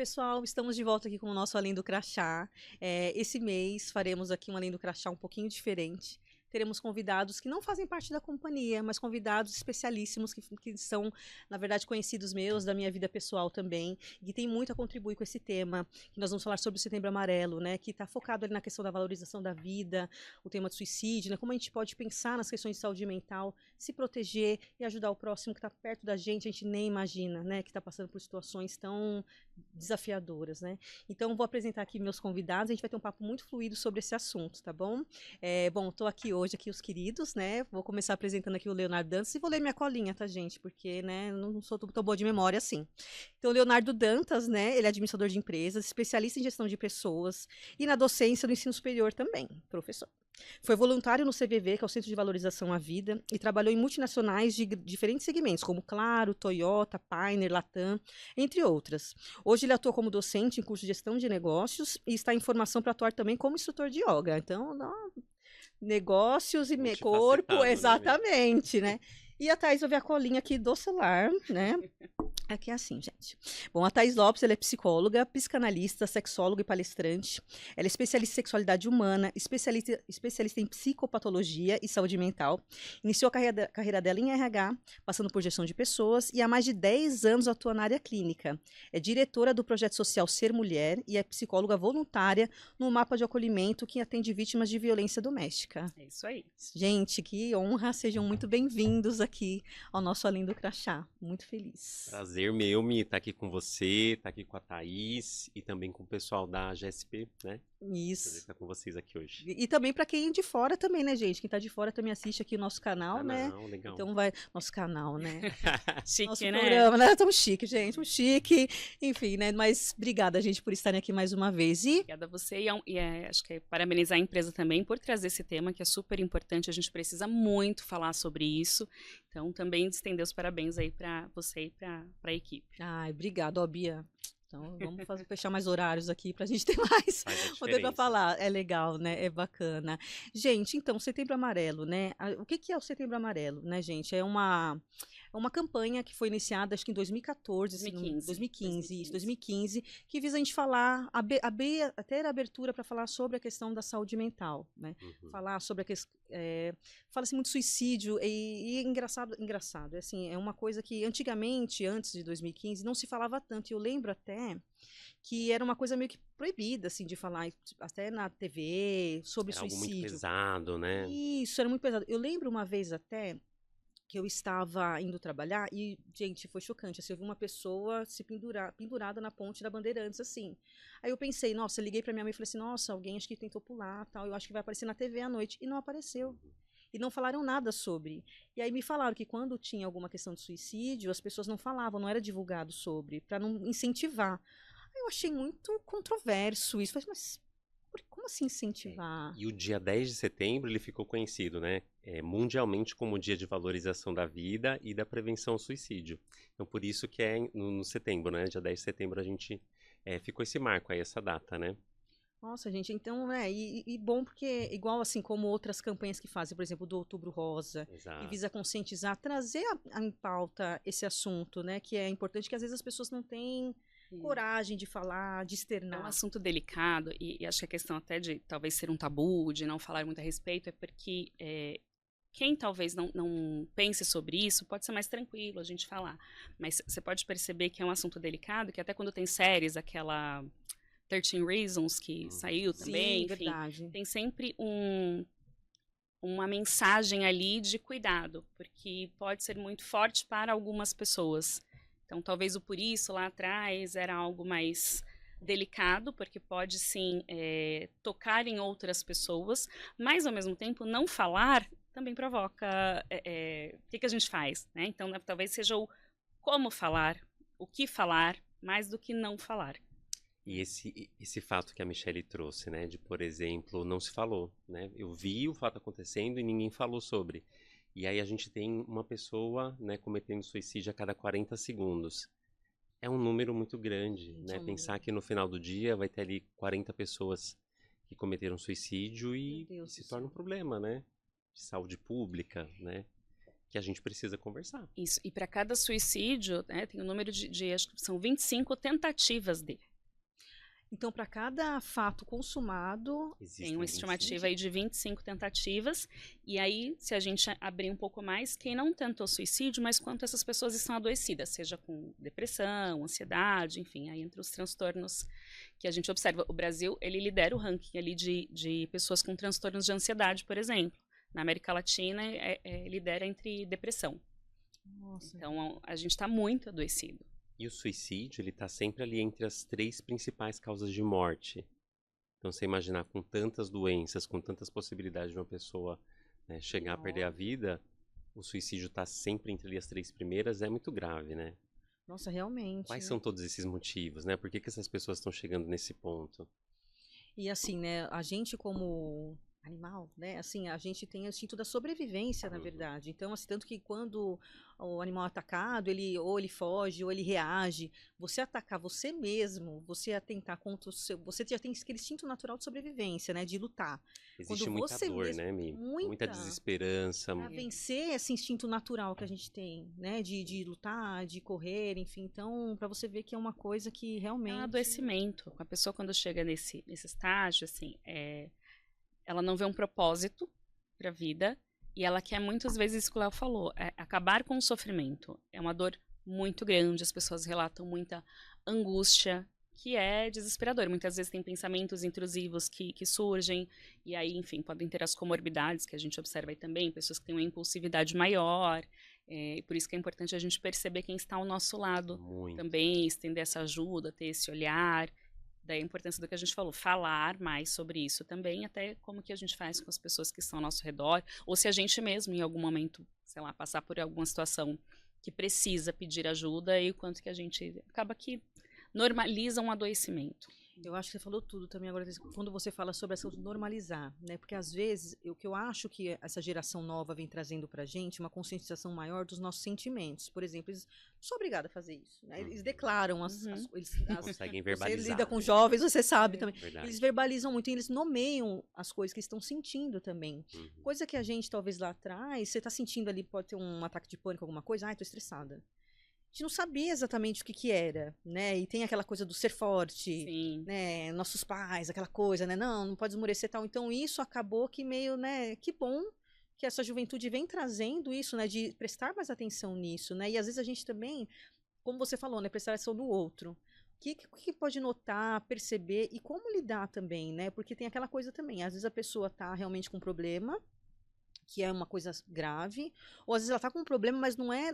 pessoal, estamos de volta aqui com o nosso Além do Crachá. Esse mês faremos aqui um Além do Crachá um pouquinho diferente. Teremos convidados que não fazem parte da companhia, mas convidados especialíssimos que são, na verdade, conhecidos meus, da minha vida pessoal também, e que tem muito a contribuir com esse tema, que nós vamos falar sobre o Setembro Amarelo, né, que está focado ali na questão da valorização da vida, o tema do suicídio, né, como a gente pode pensar nas questões de saúde mental, se proteger e ajudar o próximo que está perto da gente, a gente nem imagina, né, que está passando por situações tão desafiadoras, né. Então, vou apresentar aqui meus convidados, a gente vai ter um papo muito fluido sobre esse assunto, tá bom? Bom, estou aqui hoje os queridos, né? Vou começar apresentando aqui o Leonardo Dantas e vou ler minha colinha, tá, gente? Porque, né, não sou tão boa de memória assim. Então, o Leonardo Dantas, né? Ele é administrador de empresas, especialista em gestão de pessoas e na docência do ensino superior também, professor. Foi voluntário no CVV, que é o Centro de Valorização à Vida, e trabalhou em multinacionais de diferentes segmentos, como Claro, Toyota, Pioneer, Latam, entre outras. Hoje ele atua como docente em curso de gestão de negócios e está em formação para atuar também como instrutor de yoga. Então, negócios e corpo, exatamente, né? E a Thaís vai ver a colinha aqui do celular, né? Aqui é assim, gente. Bom, a Thaís Lopes, ela é psicóloga, psicanalista, sexóloga e palestrante. Ela é especialista em sexualidade humana, especialista em psicopatologia e saúde mental. Iniciou a carreira dela em RH, passando por gestão de pessoas, e há mais de 10 anos atua na área clínica. É diretora do projeto social Ser Mulher e é psicóloga voluntária no mapa de acolhimento que atende vítimas de violência doméstica. É isso aí. Gente, que honra, sejam muito bem-vindos aqui ao nosso Além do Crachá. Muito feliz. Prazer meu, Mi, estar aqui com você, estar aqui com a Thaís e também com o pessoal da GSP, né? Isso. Prazer estar com vocês aqui hoje. E também para quem é de fora também, né, gente? Quem tá de fora também assiste aqui o nosso canal, né? Legal. Então vai... Nosso canal, né? Chique, nosso né? programa, né? Tão chique, gente. Um chique. Enfim, né? Mas obrigada, gente, por estarem aqui mais uma vez. Obrigada a você e acho que é parabenizar a empresa também por trazer esse tema, que é super importante. A gente precisa muito falar sobre isso. Então, também estender os parabéns aí para você e para a equipe. Ai, obrigada, ó, Bia. Então, vamos fechar mais horários aqui pra gente ter mais poder pra falar. É legal, né? É bacana. Gente, então, Setembro Amarelo, né? O que é o Setembro Amarelo, né, gente? É uma campanha que foi iniciada, acho que em 2014, 2015, que visa a gente falar, ter abertura para falar sobre a questão da saúde mental, né? Falar sobre a questão, fala-se muito suicídio e é engraçado, assim, é uma coisa que antigamente, antes de 2015, não se falava tanto, e eu lembro até que era uma coisa meio que proibida, assim, de falar, até na TV, sobre era suicídio. Algo muito pesado, né? Isso, era muito pesado. Eu lembro uma vez até que eu estava indo trabalhar e, gente, foi chocante, assim, eu vi uma pessoa se pendurada na ponte da Bandeirantes, assim. Aí eu pensei, nossa, liguei pra minha mãe e falei assim, nossa, alguém acho que tentou pular, tal, eu acho que vai aparecer na TV à noite. E não apareceu. E não falaram nada sobre. E aí me falaram que quando tinha alguma questão de suicídio, as pessoas não falavam, não era divulgado sobre, para não incentivar. Aí eu achei muito controverso isso. Falei, mas como assim incentivar? E o dia 10 de setembro ele ficou conhecido, né? Mundialmente como o dia de valorização da vida e da prevenção ao suicídio. Então por isso que é no setembro, né? Dia 10 de setembro a gente ficou esse marco aí, essa data, né? Nossa, gente, então, e bom porque, igual assim como outras campanhas que fazem, por exemplo, do Outubro Rosa, Exato. E visa conscientizar, trazer em pauta esse assunto, né, que é importante, que às vezes as pessoas não têm coragem de falar, de externar. É um assunto delicado e acho que a questão até de talvez ser um tabu, de não falar muito a respeito, é porque quem talvez não pense sobre isso, pode ser mais tranquilo a gente falar, mas você pode perceber que é um assunto delicado, que até quando tem séries, aquela 13 Reasons, que saiu também, Sim, enfim, verdade. tem sempre uma mensagem ali de cuidado, porque pode ser muito forte para algumas pessoas. Então, talvez o por isso lá atrás era algo mais delicado, porque pode sim tocar em outras pessoas, mas ao mesmo tempo não falar também provoca o que a gente faz, né? Então, talvez seja o como falar, o que falar, mais do que não falar. E esse fato que a Michelle trouxe, né, de, por exemplo, não se falou, né? Eu vi o fato acontecendo e ninguém falou sobre. E aí a gente tem uma pessoa, né, cometendo suicídio a cada 40 segundos. É um número muito grande, né? Pensar que no final do dia vai ter ali 40 pessoas que cometeram suicídio e se torna um problema, né? De saúde pública, né? Que a gente precisa conversar. Isso, e para cada suicídio, né, tem um número acho que são 25 tentativas dele. Então, para cada fato consumado, Tem uma estimativa aí de 25 tentativas, e aí, se a gente abrir um pouco mais, quem não tentou suicídio, mas quanto essas pessoas estão adoecidas, seja com depressão, ansiedade, enfim, aí entre os transtornos que a gente observa. O Brasil, ele lidera o ranking ali de pessoas com transtornos de ansiedade, por exemplo. Na América Latina, lidera entre depressão. nossa, Então, a gente está muito adoecido. E o suicídio, ele tá sempre ali entre as 3 principais causas de morte. Então, você imaginar com tantas doenças, com tantas possibilidades de uma pessoa, né, chegar a perder a vida, o suicídio tá sempre entre ali as 3 primeiras, é muito grave, né? nossa, realmente. Quais são todos esses motivos, né? Por que que essas pessoas estão chegando nesse ponto? E assim, né, a gente como animal, né, assim, a gente tem o instinto da sobrevivência, na Uhum. verdade. Então, assim, tanto que quando o animal é atacado, ele foge ou ele reage. Você atacar você mesmo, você atentar contra o seu, você já tem aquele instinto natural de sobrevivência, né, de lutar. Existe Quando muita você dor, mesmo, né, Mi? Muita muita, desesperança. para vencer esse instinto natural que a gente tem, né, de lutar, de correr, enfim. Então, para você ver que é uma coisa que É um realmente adoecimento. A pessoa, quando chega nesse estágio, assim, ela não vê um propósito para a vida e ela quer muitas vezes isso que o Léo falou, acabar com o sofrimento. É uma dor muito grande, as pessoas relatam muita angústia, que é desesperador. Muitas vezes tem pensamentos intrusivos que surgem, e aí, enfim, podem ter as comorbidades que a gente observa aí também, pessoas que têm uma impulsividade maior, e por isso que é importante a gente perceber quem está ao nosso lado Muito. também, estender essa ajuda, ter esse olhar. Daí a importância do que a gente falou, falar mais sobre isso também, até como que a gente faz com as pessoas que estão ao nosso redor, ou se a gente mesmo, em algum momento, sei lá, passar por alguma situação que precisa pedir ajuda, e o quanto que a gente acaba que normaliza um adoecimento. eu acho que você falou tudo também agora, quando você fala sobre essa normalizar, né? Porque às vezes, o que eu acho que essa geração nova vem trazendo pra gente, uma conscientização maior dos nossos sentimentos. Por exemplo, eles não são obrigados a fazer isso, né? Eles declaram Conseguem você verbalizar. lida com né? jovens, você sabe também. Verdade. Eles verbalizam muito, e eles nomeiam as coisas que estão sentindo também. Uhum. Coisa que a gente, talvez lá atrás, você tá sentindo ali, pode ter um ataque de pânico, alguma coisa, ai, tô estressada. A gente não sabia exatamente o que que era, né? E tem aquela coisa do ser forte, Sim. né? Nossos pais, aquela coisa, né? Não pode esmorecer e tal. Então isso acabou que meio, né? Que bom que essa juventude vem trazendo isso, né? De prestar mais atenção nisso, né? E às vezes a gente também, como você falou, né? Prestar atenção no outro. O que pode notar, perceber e como lidar também, né? Porque tem aquela coisa também. Às vezes a pessoa tá realmente com um problema, que é uma coisa grave, ou às vezes ela tá com um problema, mas não é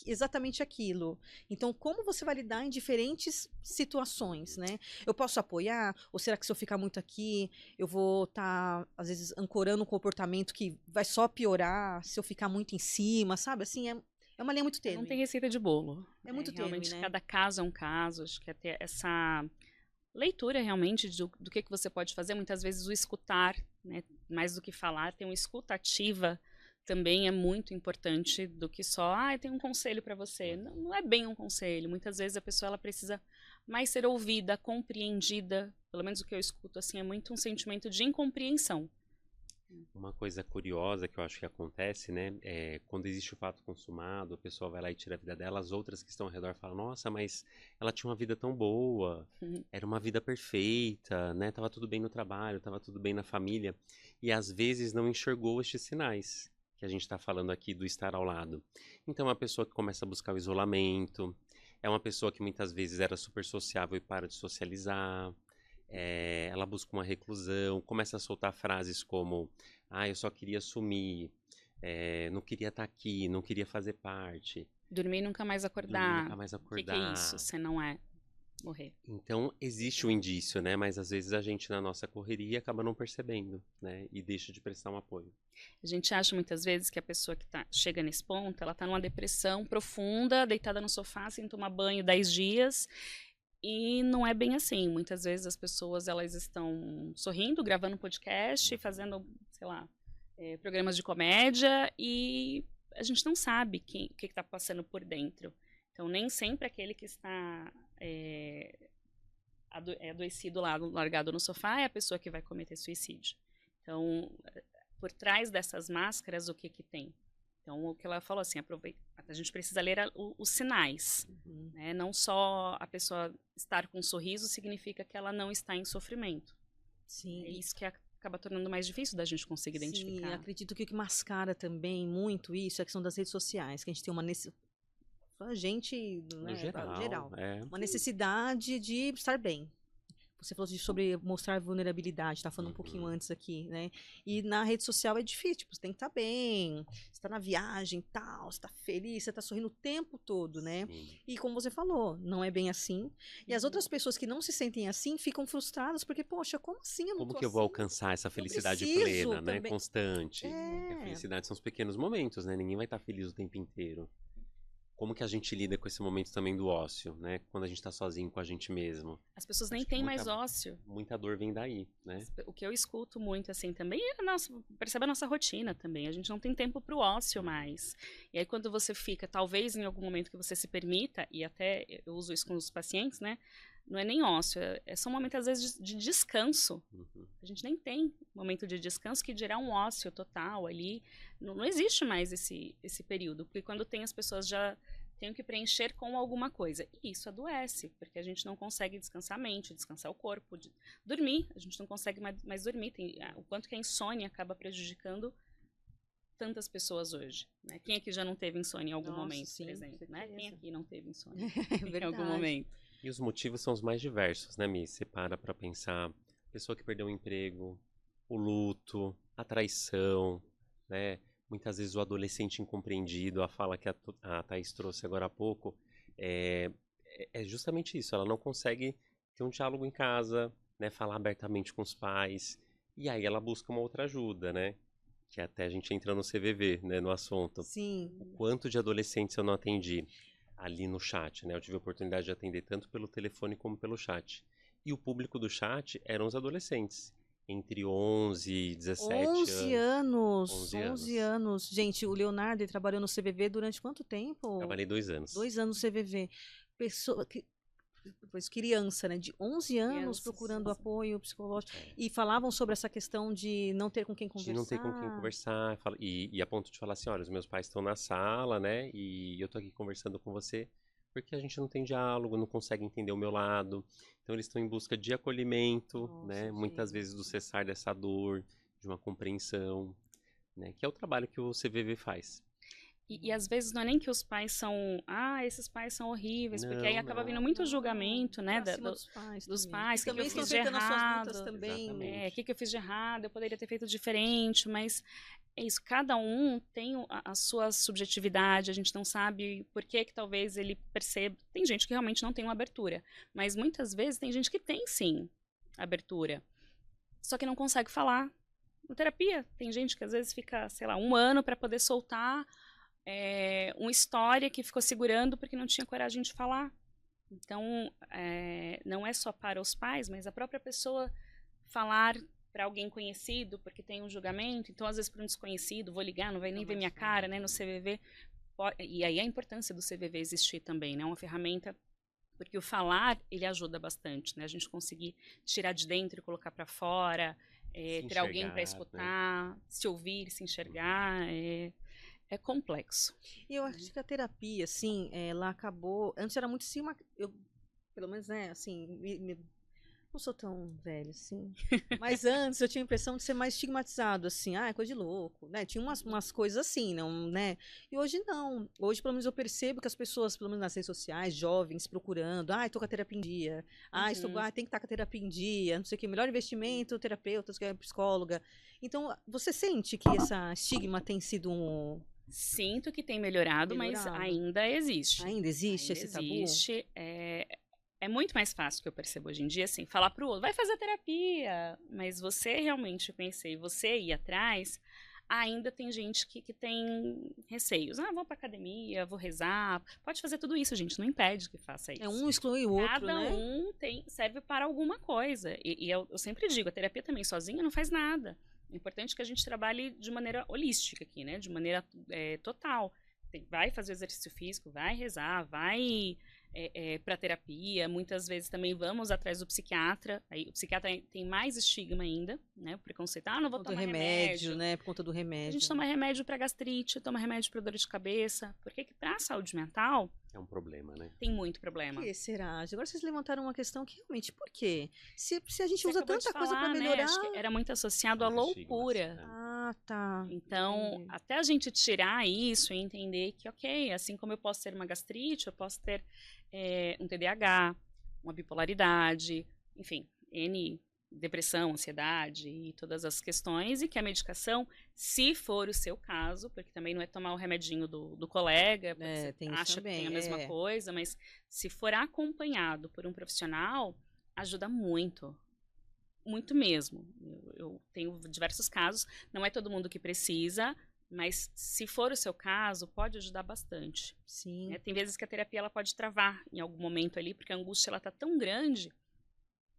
exatamente aquilo. Então, como você vai lidar em diferentes situações, né? Eu posso apoiar, ou será que se eu ficar muito aqui, eu vou estar, às vezes, ancorando um comportamento que vai só piorar se eu ficar muito em cima, sabe? Assim, é uma linha muito tênue. Não tem receita de bolo. É muito tênue, realmente, né? cada caso é um caso, acho que é ter essa leitura realmente do que você pode fazer, muitas vezes o escutar, né, mais do que falar, ter uma escuta ativa também é muito importante do que só, tem um conselho para você. Não, não é bem um conselho, muitas vezes a pessoa ela precisa mais ser ouvida, compreendida, pelo menos o que eu escuto assim, é muito um sentimento de incompreensão. Uma coisa curiosa que eu acho que acontece, né, é quando existe o fato consumado, a pessoa vai lá e tira a vida dela, as outras que estão ao redor falam, nossa, mas ela tinha uma vida tão boa, era uma vida perfeita, né, tava tudo bem no trabalho, tava tudo bem na família, e às vezes não enxergou estes sinais que a gente está falando aqui do estar ao lado. Então, é uma pessoa que começa a buscar o isolamento, é uma pessoa que muitas vezes era super sociável e para de socializar, ela busca uma reclusão, começa a soltar frases como eu só queria sumir, não queria estar aqui, não queria fazer parte. Dormir e nunca mais Dormir, acordar. nunca mais O que é acordar. isso? Você não é morrer. Então, existe um indício, né? Mas às vezes a gente, na nossa correria, acaba não percebendo, né? E deixa de prestar um apoio. A gente acha muitas vezes que a pessoa que chega nesse ponto, ela está numa depressão profunda, deitada no sofá, sem tomar banho 10 dias. E não é bem assim. Muitas vezes as pessoas elas estão sorrindo, gravando podcast, fazendo, sei lá, programas de comédia e a gente não sabe o que está passando por dentro. Então, nem sempre aquele que está adoecido lá, largado no sofá, é a pessoa que vai cometer suicídio. Então, por trás dessas máscaras, o que tem? Então, o que ela falou assim, aproveita, a gente precisa ler os sinais, Uhum. né? Não só a pessoa estar com um sorriso significa que ela não está em sofrimento. Sim. É isso que acaba tornando mais difícil da gente conseguir Sim, identificar. acredito que o que mascara também muito isso é a questão das redes sociais, que a gente tem uma a gente, né, No geral, geral, é. uma necessidade de estar bem. Você falou sobre mostrar vulnerabilidade, tá falando um pouquinho Uhum. antes aqui, né? E na rede social é difícil, tipo, você tem que estar bem, você tá na viagem, tal, você tá feliz, você tá sorrindo o tempo todo, né? Sim. E como você falou, não é bem assim. E as Uhum. outras pessoas que não se sentem assim ficam frustradas porque, poxa, como assim eu não Como tô que eu vou assim? alcançar essa felicidade preciso plena, né? também. Constante. Porque a É, felicidade são os pequenos momentos, né? Ninguém vai estar feliz o tempo inteiro. Como que a gente lida com esse momento também do ócio, né? Quando a gente tá sozinho com a gente mesmo. As pessoas nem Acho que têm mais ócio. muita dor vem daí, né? O que eu escuto muito, assim, também é percebe a nossa rotina também. A gente não tem tempo para o ócio mais. E aí, quando você fica, talvez em algum momento que você se permita, e até eu uso isso com os pacientes, né? Não é nem ócio, é só um momento, às vezes, de descanso. Uhum. A gente nem tem momento de descanso que dirá um ócio total ali. Não existe mais esse período, porque quando tem as pessoas já têm que preencher com alguma coisa. E isso adoece, porque a gente não consegue descansar a mente, descansar o corpo, dormir. A gente não consegue mais dormir. O quanto que a insônia acaba prejudicando tantas pessoas hoje, né? Quem aqui já não teve insônia em algum Nossa, momento, sim, por exemplo, né? certeza. Quem aqui não teve insônia é em algum verdade. momento? E os motivos são os mais diversos, né, Mi? Você para pra pensar, pessoa que perdeu o emprego, o luto, a traição, né? Muitas vezes o adolescente incompreendido, a fala que a Thaís trouxe agora há pouco, é, é justamente isso. Ela não consegue ter um diálogo em casa, né? Falar abertamente com os pais. E aí ela busca uma outra ajuda, né? Que até a gente entra no CVV, né? No assunto. Sim. O quanto de adolescentes eu não atendi ali no chat, né? Eu tive a oportunidade de atender tanto pelo telefone como pelo chat. E o público do chat eram os adolescentes, entre 11 e 17 11 anos. anos, 11 11 anos. anos. Gente, o Leonardo ele trabalhou no CVV durante quanto tempo? Trabalhei 2 anos. 2 anos no CVV. Pessoa que depois criança, né, de 11 anos Crianças. procurando apoio psicológico É. e falavam sobre essa questão de não ter com quem De não ter com quem conversar. conversar. E a ponto de falar assim, olha, os meus pais estão na sala, né? E eu tô aqui conversando com você porque a gente não tem diálogo, não consegue entender o meu lado. Então eles estão em busca de acolhimento, Nossa, né? Muitas gente. vezes do cessar dessa dor, de uma compreensão, né? Que é o trabalho que o CVV faz. E às vezes não é nem que os pais são, esses pais são horríveis, porque aí Não, acaba não. vindo muito julgamento, né, Pra cima dos pais dos também. pais, Que o que também eu estão fiz de enfrentando as suas lutas errado, também. Exatamente. o que eu fiz de errado, eu poderia ter feito diferente, mas é isso, cada um tem a sua subjetividade, a gente não sabe por que talvez ele perceba, tem gente que realmente não tem uma abertura, mas muitas vezes tem gente que tem sim abertura, só que não consegue falar. Na terapia, tem gente que às vezes fica, sei lá, 1 ano para poder soltar uma história que ficou segurando porque não tinha coragem de falar. Então, não é só para os pais, mas a própria pessoa falar para alguém conhecido, porque tem um julgamento. Então, às vezes, para um desconhecido, vou ligar, não vai nem ver minha cara, né, no CVV. E aí a importância do CVV existir também, né, uma ferramenta, porque o falar, ele ajuda bastante, né, a gente conseguir tirar de dentro e colocar para fora, ter alguém para escutar, né? Se ouvir, se enxergar, é complexo. E eu acho que a terapia, assim, ela acabou. Antes era muito pelo menos, né, assim, não sou tão velha assim. Mas antes eu tinha a impressão de ser mais estigmatizado, assim, é coisa de louco, né? Tinha umas coisas assim, não, né? E hoje não. Hoje, pelo menos, eu percebo que as pessoas, pelo menos nas redes sociais, jovens procurando, tô com a terapia em dia, tem que estar com a terapia em dia, não sei o que, melhor investimento, terapeuta, psicóloga. Então, você sente que essa estigma tem sido Sinto que tem melhorado, mas ainda existe. Ainda existe esse tabu? Existe. É muito mais fácil, que eu percebo hoje em dia, assim, falar pro outro, vai fazer terapia, mas você realmente conhecer e você ir atrás, ainda tem gente que tem receios. Vou pra academia, vou rezar, pode fazer tudo isso, gente, não impede que faça isso. Um exclui o outro, Cada né? um serve para alguma coisa. E eu sempre digo, a terapia também sozinha não faz nada. É importante que a gente trabalhe de maneira holística aqui, né? De maneira total. Vai fazer exercício físico, vai rezar, vai para terapia, muitas vezes também vamos atrás do psiquiatra, aí o psiquiatra tem mais estigma ainda, né, o preconceito, não vou Por conta do tomar remédio, né? Por conta do A remédio. gente toma remédio para gastrite, toma remédio para dor de cabeça, porque que para a saúde mental É um problema, né? tem muito Por problema. que será? Agora vocês levantaram uma questão que realmente, por quê? Se a gente Você usa acabou de tanta coisa para falar, né, melhorar. acho que era muito associado à Os estigmas, loucura. né? Ah, tá. Então, Entendi. até a gente tirar isso e entender que, ok, assim como eu posso ter uma gastrite, eu posso ter um TDAH, uma bipolaridade, enfim, depressão, ansiedade e todas as questões, e que a medicação, se for o seu caso, porque também não é tomar o remedinho do colega, porque você Tem isso acha que tem também. a mesma coisa, mas se for acompanhado por um profissional, ajuda muito. Muito mesmo. Eu tenho diversos casos, não é todo mundo que precisa, mas se for o seu caso, pode ajudar bastante. Sim. Né? Tem vezes que a terapia ela pode travar em algum momento ali, porque a angústia ela tá tão grande,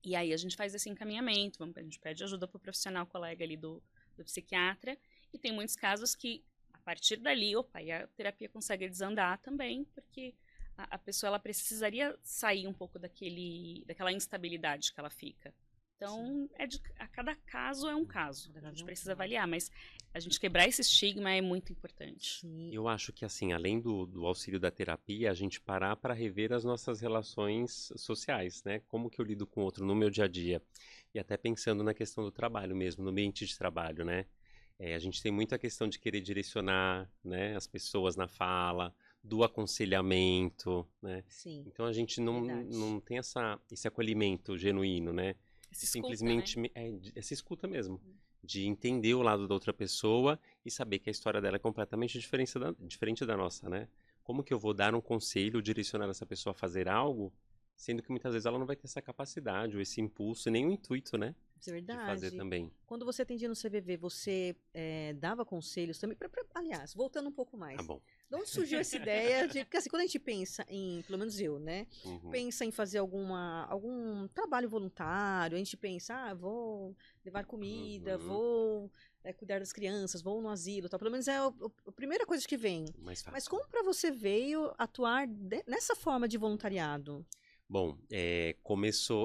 e aí a gente faz esse encaminhamento, a gente pede ajuda para o profissional colega ali do psiquiatra, e tem muitos casos que, a partir dali, aí a terapia consegue desandar também, porque a pessoa ela precisaria sair um pouco daquela instabilidade que ela fica. Então, a cada caso é um caso. A gente precisa avaliar, mas a gente quebrar esse estigma é muito importante. Sim. Eu acho que, assim, além do auxílio da terapia, a gente parar para rever as nossas relações sociais, né? Como que eu lido com o outro no meu dia a dia. E até pensando na questão do trabalho mesmo, no ambiente de trabalho, né? A gente tem muita questão de querer direcionar, né, as pessoas na fala, do aconselhamento, né? Sim. Então a gente Verdade. não tem esse acolhimento genuíno, né? Essa escuta, Simplesmente né? essa escuta mesmo, de entender o lado da outra pessoa e saber que a história dela é completamente diferente da nossa, né? Como que eu vou dar um conselho, direcionar essa pessoa a fazer algo, sendo que muitas vezes ela não vai ter essa capacidade ou esse impulso, nem o intuito, né? Isso é De fazer verdade. também. Quando você atendia no CVV, você dava conselhos também? Aliás, voltando um pouco mais. Tá bom. De onde surgiu essa ideia de... Porque assim, quando a gente pensa em, pelo menos eu, né? Uhum. Pensa em fazer algum trabalho voluntário, a gente pensa, vou levar comida, Uhum. vou cuidar das crianças, vou no asilo, tal. Pelo menos é a primeira coisa que vem. Mais fácil. Mas como para você veio atuar nessa forma de voluntariado? Bom,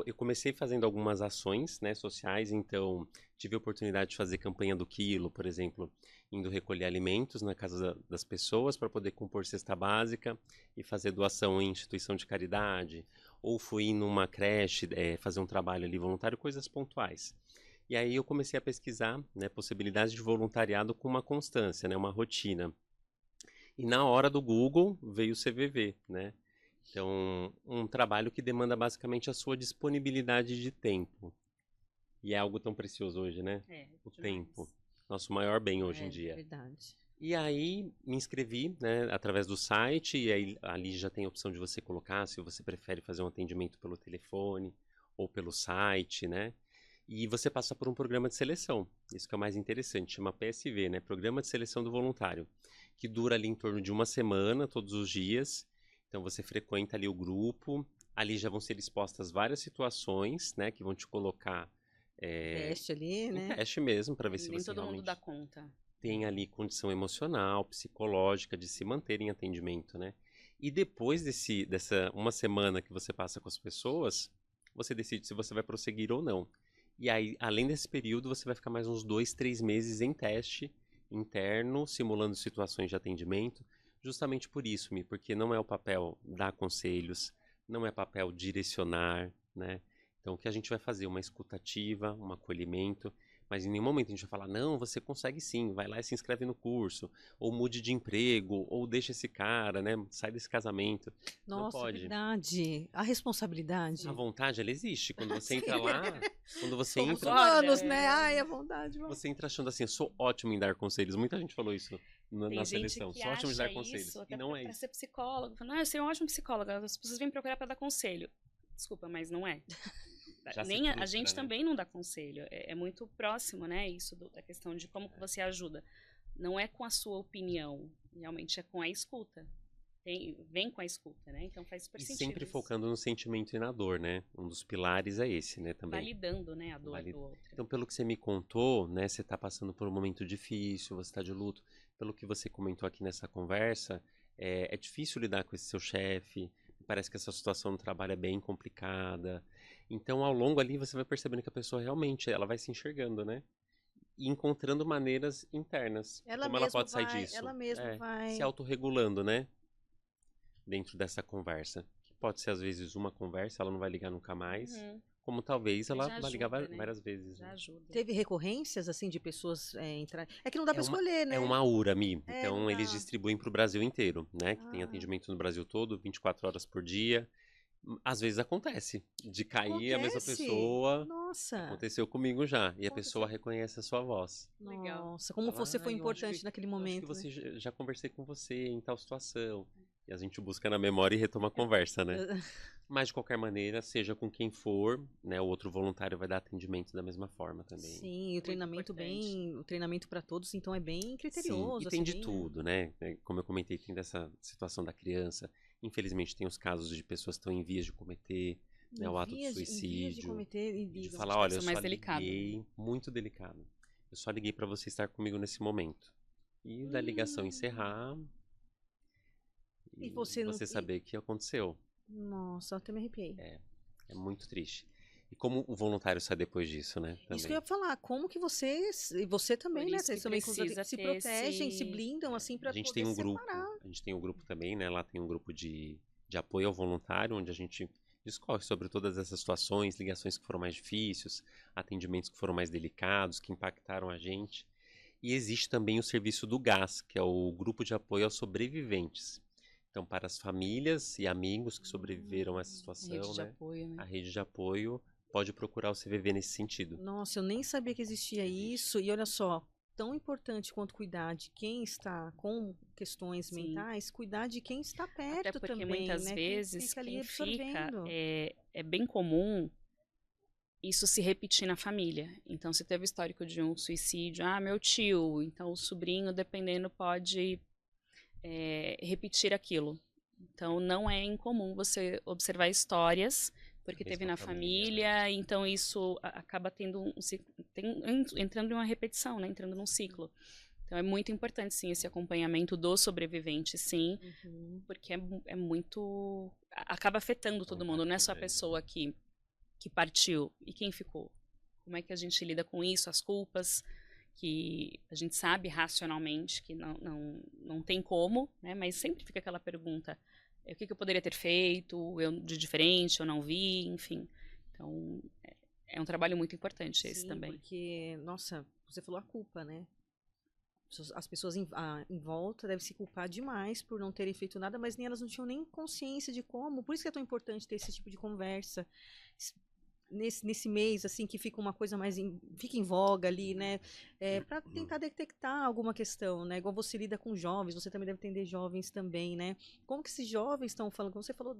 eu comecei fazendo algumas ações, né, sociais, então tive a oportunidade de fazer campanha do quilo, por exemplo, indo recolher alimentos na casa das pessoas para poder compor cesta básica e fazer doação em instituição de caridade, ou fui numa creche fazer um trabalho ali voluntário, coisas pontuais. E aí eu comecei a pesquisar, né, possibilidades de voluntariado com uma constância, né, uma rotina. E na hora do Google veio o CVV, né? Então, um trabalho que demanda basicamente a sua disponibilidade de tempo. E é algo tão precioso hoje, né? O tempo. Nosso maior bem hoje em dia. Verdade. E aí, me inscrevi, né, através do site, e aí ali já tem a opção de você colocar se você prefere fazer um atendimento pelo telefone ou pelo site, né? E você passa por um programa de seleção. Isso que é o mais interessante, chama PSV, né? Programa de Seleção do Voluntário, que dura ali em torno de uma semana, todos os dias. Então você frequenta ali o grupo, ali já vão ser expostas várias situações, né, que vão te colocar Teste ali, né? teste mesmo, para ver se Nem você todo mundo realmente dá conta. tem ali condição emocional, psicológica de se manter em atendimento, né? E depois dessa uma semana que você passa com as pessoas, você decide se você vai prosseguir ou não. E aí, além desse período, você vai ficar mais uns 2, 3 meses em teste interno, simulando situações de atendimento. Justamente por isso, porque não é o papel dar conselhos, não é papel direcionar, né? Então, o que a gente vai fazer? Uma escutativa, um acolhimento, mas em nenhum momento a gente vai falar, não, você consegue sim, vai lá e se inscreve no curso, ou mude de emprego, ou deixa esse cara, né? Sai desse casamento. Não Nossa, pode. verdade. A responsabilidade. A vontade, ela existe. Quando você entra lá, quando você Somos entra... humanos, né? Ai, a vontade. Você entra achando assim, eu sou ótimo em dar conselhos. Muita gente falou isso na Tem gente seleção. que Sou ótimo em acha dar conselhos. isso, E até não é pra isso. ser psicólogo. Fala, eu seria um ótimo psicólogo. As pessoas vêm procurar para dar conselho. Desculpa, mas não é. Já se Nem a frustra, gente né? também não dá conselho. É muito próximo, né? Isso da questão de como que você ajuda. Não é com a sua opinião, realmente é com a escuta. Vem com a escuta, né? Então faz super E sentido. sempre isso. focando no sentimento e na dor, né? Um dos pilares é esse, né, também. Validando, né, a dor do outro. Então, pelo que você me contou, né, você está passando por um momento difícil, você está de luto. Pelo que você comentou aqui nessa conversa, é difícil lidar com esse seu chefe. parece que essa situação no trabalho é bem complicada. Então, ao longo ali, você vai percebendo que a pessoa realmente, ela vai se enxergando, né? E encontrando maneiras internas. Como ela pode sair disso? ela mesma Se vai. autorregulando, né? Dentro dessa conversa. Que pode ser, às vezes, uma conversa, ela não vai ligar nunca mais. Uhum. Como talvez Mas ela já vai ligar ajuda, né? várias vezes. Já Né? ajuda. Teve recorrências, assim, de pessoas entrar. É que não dá É pra uma, escolher, né? é uma URA, Mi. É, não Então, eles dá. distribuem para o Brasil inteiro, né? Que tem Ah, atendimento no Brasil todo, 24 horas por dia. Às vezes acontece de cair a mesma acontece. pessoa. Nossa. Aconteceu comigo já. E a pessoa Aconteceu. reconhece a sua voz. Legal. Nossa, como Fala, você foi eu acho importante naquele eu acho que momento, né? você já conversei com você em tal situação. E a gente busca na memória e retoma a conversa, né? Mas de qualquer maneira, seja com quem for, né? O outro voluntário vai dar atendimento da mesma forma também. Sim, e o Muito treinamento importante. o treinamento para todos, então é bem Sim, e criterioso, tem assim, de bem, tudo, né? Como eu comentei, tem dessa situação da criança. Infelizmente, tem os casos de pessoas que estão em vias de cometer, né, o ato de em vias de suicídio. cometer, E de e falar, olha, eu situação só mais delicada, né? liguei, muito delicado. Eu só liguei para você estar comigo nesse momento. E da ligação encerrar e e você não, você saber que aconteceu. nossa, até me arrepiei. É muito triste. E como o voluntário sai depois disso, né? Isso que eu Também. ia falar, como que e você também, Por né? isso Vocês que também precisa se ter protegem, se esse... blindam, assim, A para gente tem poder um separar. grupo, a gente tem um grupo também, né? Lá tem um grupo de apoio ao voluntário, onde a gente discorre sobre todas essas situações, ligações que foram mais difíceis, atendimentos que foram mais delicados, que impactaram a gente. E existe também o serviço do GAS, que é o Grupo de Apoio aos Sobreviventes. Então, para as famílias e amigos que sobreviveram a essa Rede situação, de né? apoio, A né? rede de apoio pode procurar o CVV nesse sentido. Nossa, eu nem sabia que existia Existe. isso. E olha só, tão importante quanto cuidar de quem está com questões Sim. mentais, cuidar de quem está Até perto porque também, muitas né? Que vezes fica ali quem fica absorvendo. é bem comum isso se repetir na família. Então, se teve histórico de um suicídio, meu tio, então o sobrinho, dependendo, pode repetir aquilo. Então, não é incomum você observar histórias, porque teve Mesma na família, família, então isso acaba tendo entrando em uma repetição, né? Entrando num ciclo. Então, é muito importante, sim, esse acompanhamento do sobrevivente, sim, Uhum. porque é muito... Acaba afetando todo mundo, não é só a grande. pessoa que partiu e quem ficou. Como é que a gente lida com isso, as culpas, que a gente sabe racionalmente que não tem como, né? Mas sempre fica aquela pergunta, o que eu poderia ter feito, eu de diferente, eu não vi, enfim. Então, é um trabalho muito importante esse Sim, também. porque, nossa, você falou a culpa, né? As pessoas em volta devem se culpar demais por não terem feito nada, mas nem elas não tinham nem consciência de como. Por isso que é tão importante ter esse tipo de conversa. Nesse mês, assim, que fica uma coisa mais fica em voga ali, né? Para tentar detectar alguma questão, né? Igual você lida com jovens, você também deve atender jovens também, né? Como que esses jovens estão falando? Como você falou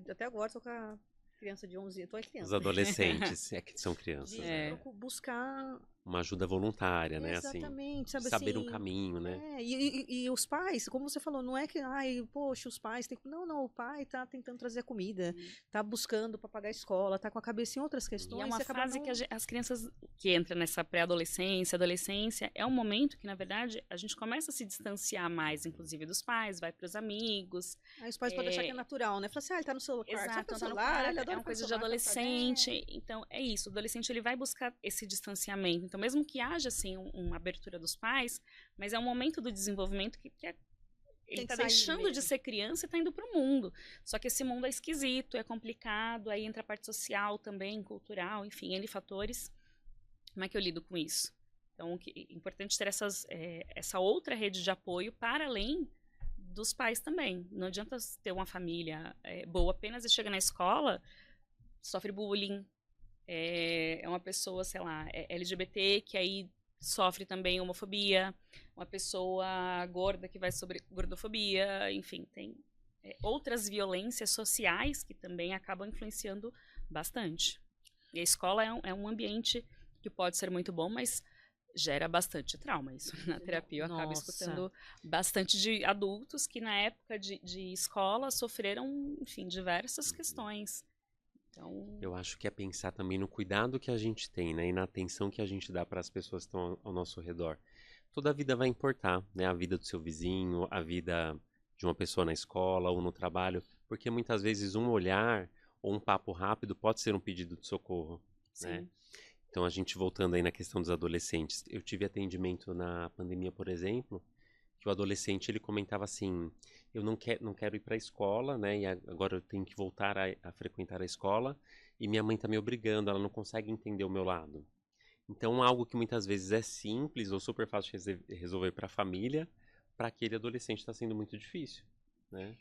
até agora, tô com a criança de 11 anos, tô é Os criança, né? adolescentes, é que são crianças, De né? buscar Uma ajuda voluntária, né? Assim, exatamente, sabe saber um assim, caminho, né? e os pais, como você falou, não é que, ai, poxa, os pais têm que... Não, o pai tá tentando trazer a comida, tá buscando para pagar a escola, tá com a cabeça em outras E questões, é uma e acaba fase não... que as crianças que entram nessa pré-adolescência, adolescência, é um momento que, na verdade, a gente começa a se distanciar mais, inclusive, dos pais, vai para os amigos. Aí os pais podem achar que é natural, né? Fala assim, ele tá no seu quarto, só Exato, pelo tá no celular, ele quarto, adora é uma ficar no coisa de celular, adolescente. Então, é isso. O adolescente ele vai buscar esse distanciamento. Então, mesmo que haja, assim, uma abertura dos pais, mas é um momento do desenvolvimento que ele Tem que tá sair deixando de mesmo. ser criança e tá indo pro mundo. Só que esse mundo é esquisito, é complicado, aí entra a parte social também, cultural, enfim, N fatores. Como é que eu lido com isso? Então, é importante ter essa outra rede de apoio para além dos pais também. Não adianta ter uma família boa apenas e chega na escola, sofre bullying, é uma pessoa, sei lá, LGBT, que aí sofre também homofobia, uma pessoa gorda que vai sobre gordofobia, enfim, tem outras violências sociais que também acabam influenciando bastante. E a escola é um ambiente que pode ser muito bom, mas gera bastante trauma isso. Na terapia eu acabo Nossa. escutando bastante de adultos que na época de escola sofreram, enfim, diversas questões. Então, Eu acho que é pensar também no cuidado que a gente tem, né? E na atenção que a gente dá para as pessoas que estão ao nosso redor. Toda a vida vai importar, né? A vida do seu vizinho, a vida de uma pessoa na escola ou no trabalho, porque muitas vezes um olhar ou um papo rápido pode ser um pedido de socorro, né? Sim. Então, a gente voltando aí na questão dos adolescentes, eu tive atendimento na pandemia, por exemplo, que o adolescente ele comentava assim, eu não quero ir para a escola, né? E agora eu tenho que voltar a frequentar a escola e minha mãe está me obrigando, ela não consegue entender o meu lado. Então, algo que muitas vezes é simples ou super fácil de resolver para a família, para aquele adolescente está sendo muito difícil, né?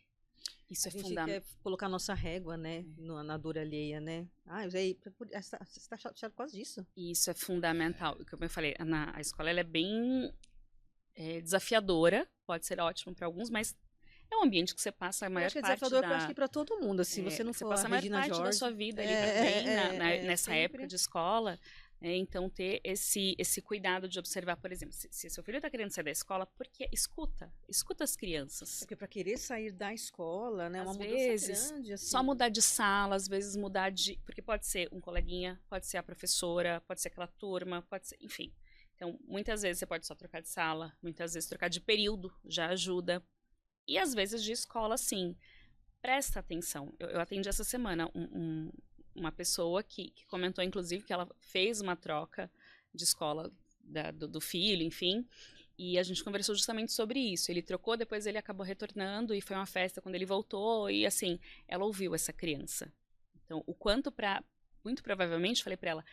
Isso A é gente fundamental. quer colocar nossa régua, né, na dor alheia, né? Ah, você está chateado por causa disso? Isso é fundamental. Como eu falei, a escola ela é bem desafiadora, pode ser ótimo para alguns, mas é um ambiente que você passa a Eu maior acho que é parte desafiador, porque eu acho que para todo mundo, assim, você não você for a passa a maior Regina parte da George, sua vida ali também nessa época sempre. de escola. Então, ter esse cuidado de observar, por exemplo, se seu filho está querendo sair da escola, porque escuta as crianças. Porque para querer sair da escola, né, é uma Às mudança vezes, grande, assim. só mudar de sala, às vezes mudar de... Porque pode ser um coleguinha, pode ser a professora, pode ser aquela turma, pode ser... Enfim. Então, muitas vezes você pode só trocar de sala, muitas vezes trocar de período já ajuda. E às vezes de escola, sim. Presta atenção. Eu atendi essa semana uma pessoa que comentou, inclusive, que ela fez uma troca de escola do filho, enfim. E a gente conversou justamente sobre isso. Ele trocou, depois ele acabou retornando e foi uma festa quando ele voltou. E assim, ela ouviu essa criança. Então, o quanto muito provavelmente, falei para ela,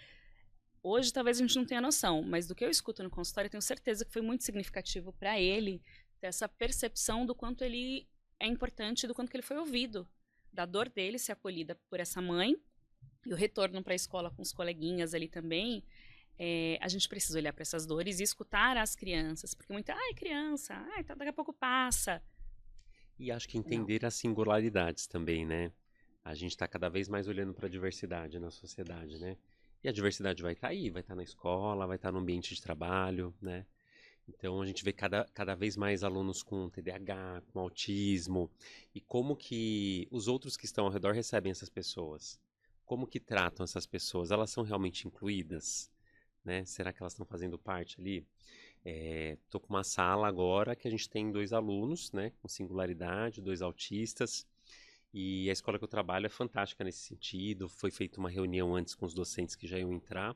hoje talvez a gente não tenha noção, mas do que eu escuto no consultório, eu tenho certeza que foi muito significativo para ele ter essa percepção do quanto ele é importante, do quanto que ele foi ouvido, da dor dele ser acolhida por essa mãe e o retorno para a escola com os coleguinhas ali também. A gente precisa olhar para essas dores e escutar as crianças, porque muita, criança, daqui a pouco passa. E acho que Não. entender as singularidades também, né? A gente está cada vez mais olhando para a diversidade na sociedade, né? E a diversidade vai estar aí, vai estar na escola, vai estar no ambiente de trabalho, né? Então a gente vê cada vez mais alunos com TDAH, com autismo, e como que os outros que estão ao redor recebem essas pessoas? Como que tratam essas pessoas? Elas são realmente incluídas? Né? Será que elas estão fazendo parte ali? Tô com uma sala agora que a gente tem 2 alunos, né, com singularidade, 2 autistas, e a escola que eu trabalho é fantástica nesse sentido. Foi feita uma reunião antes com os docentes que já iam entrar,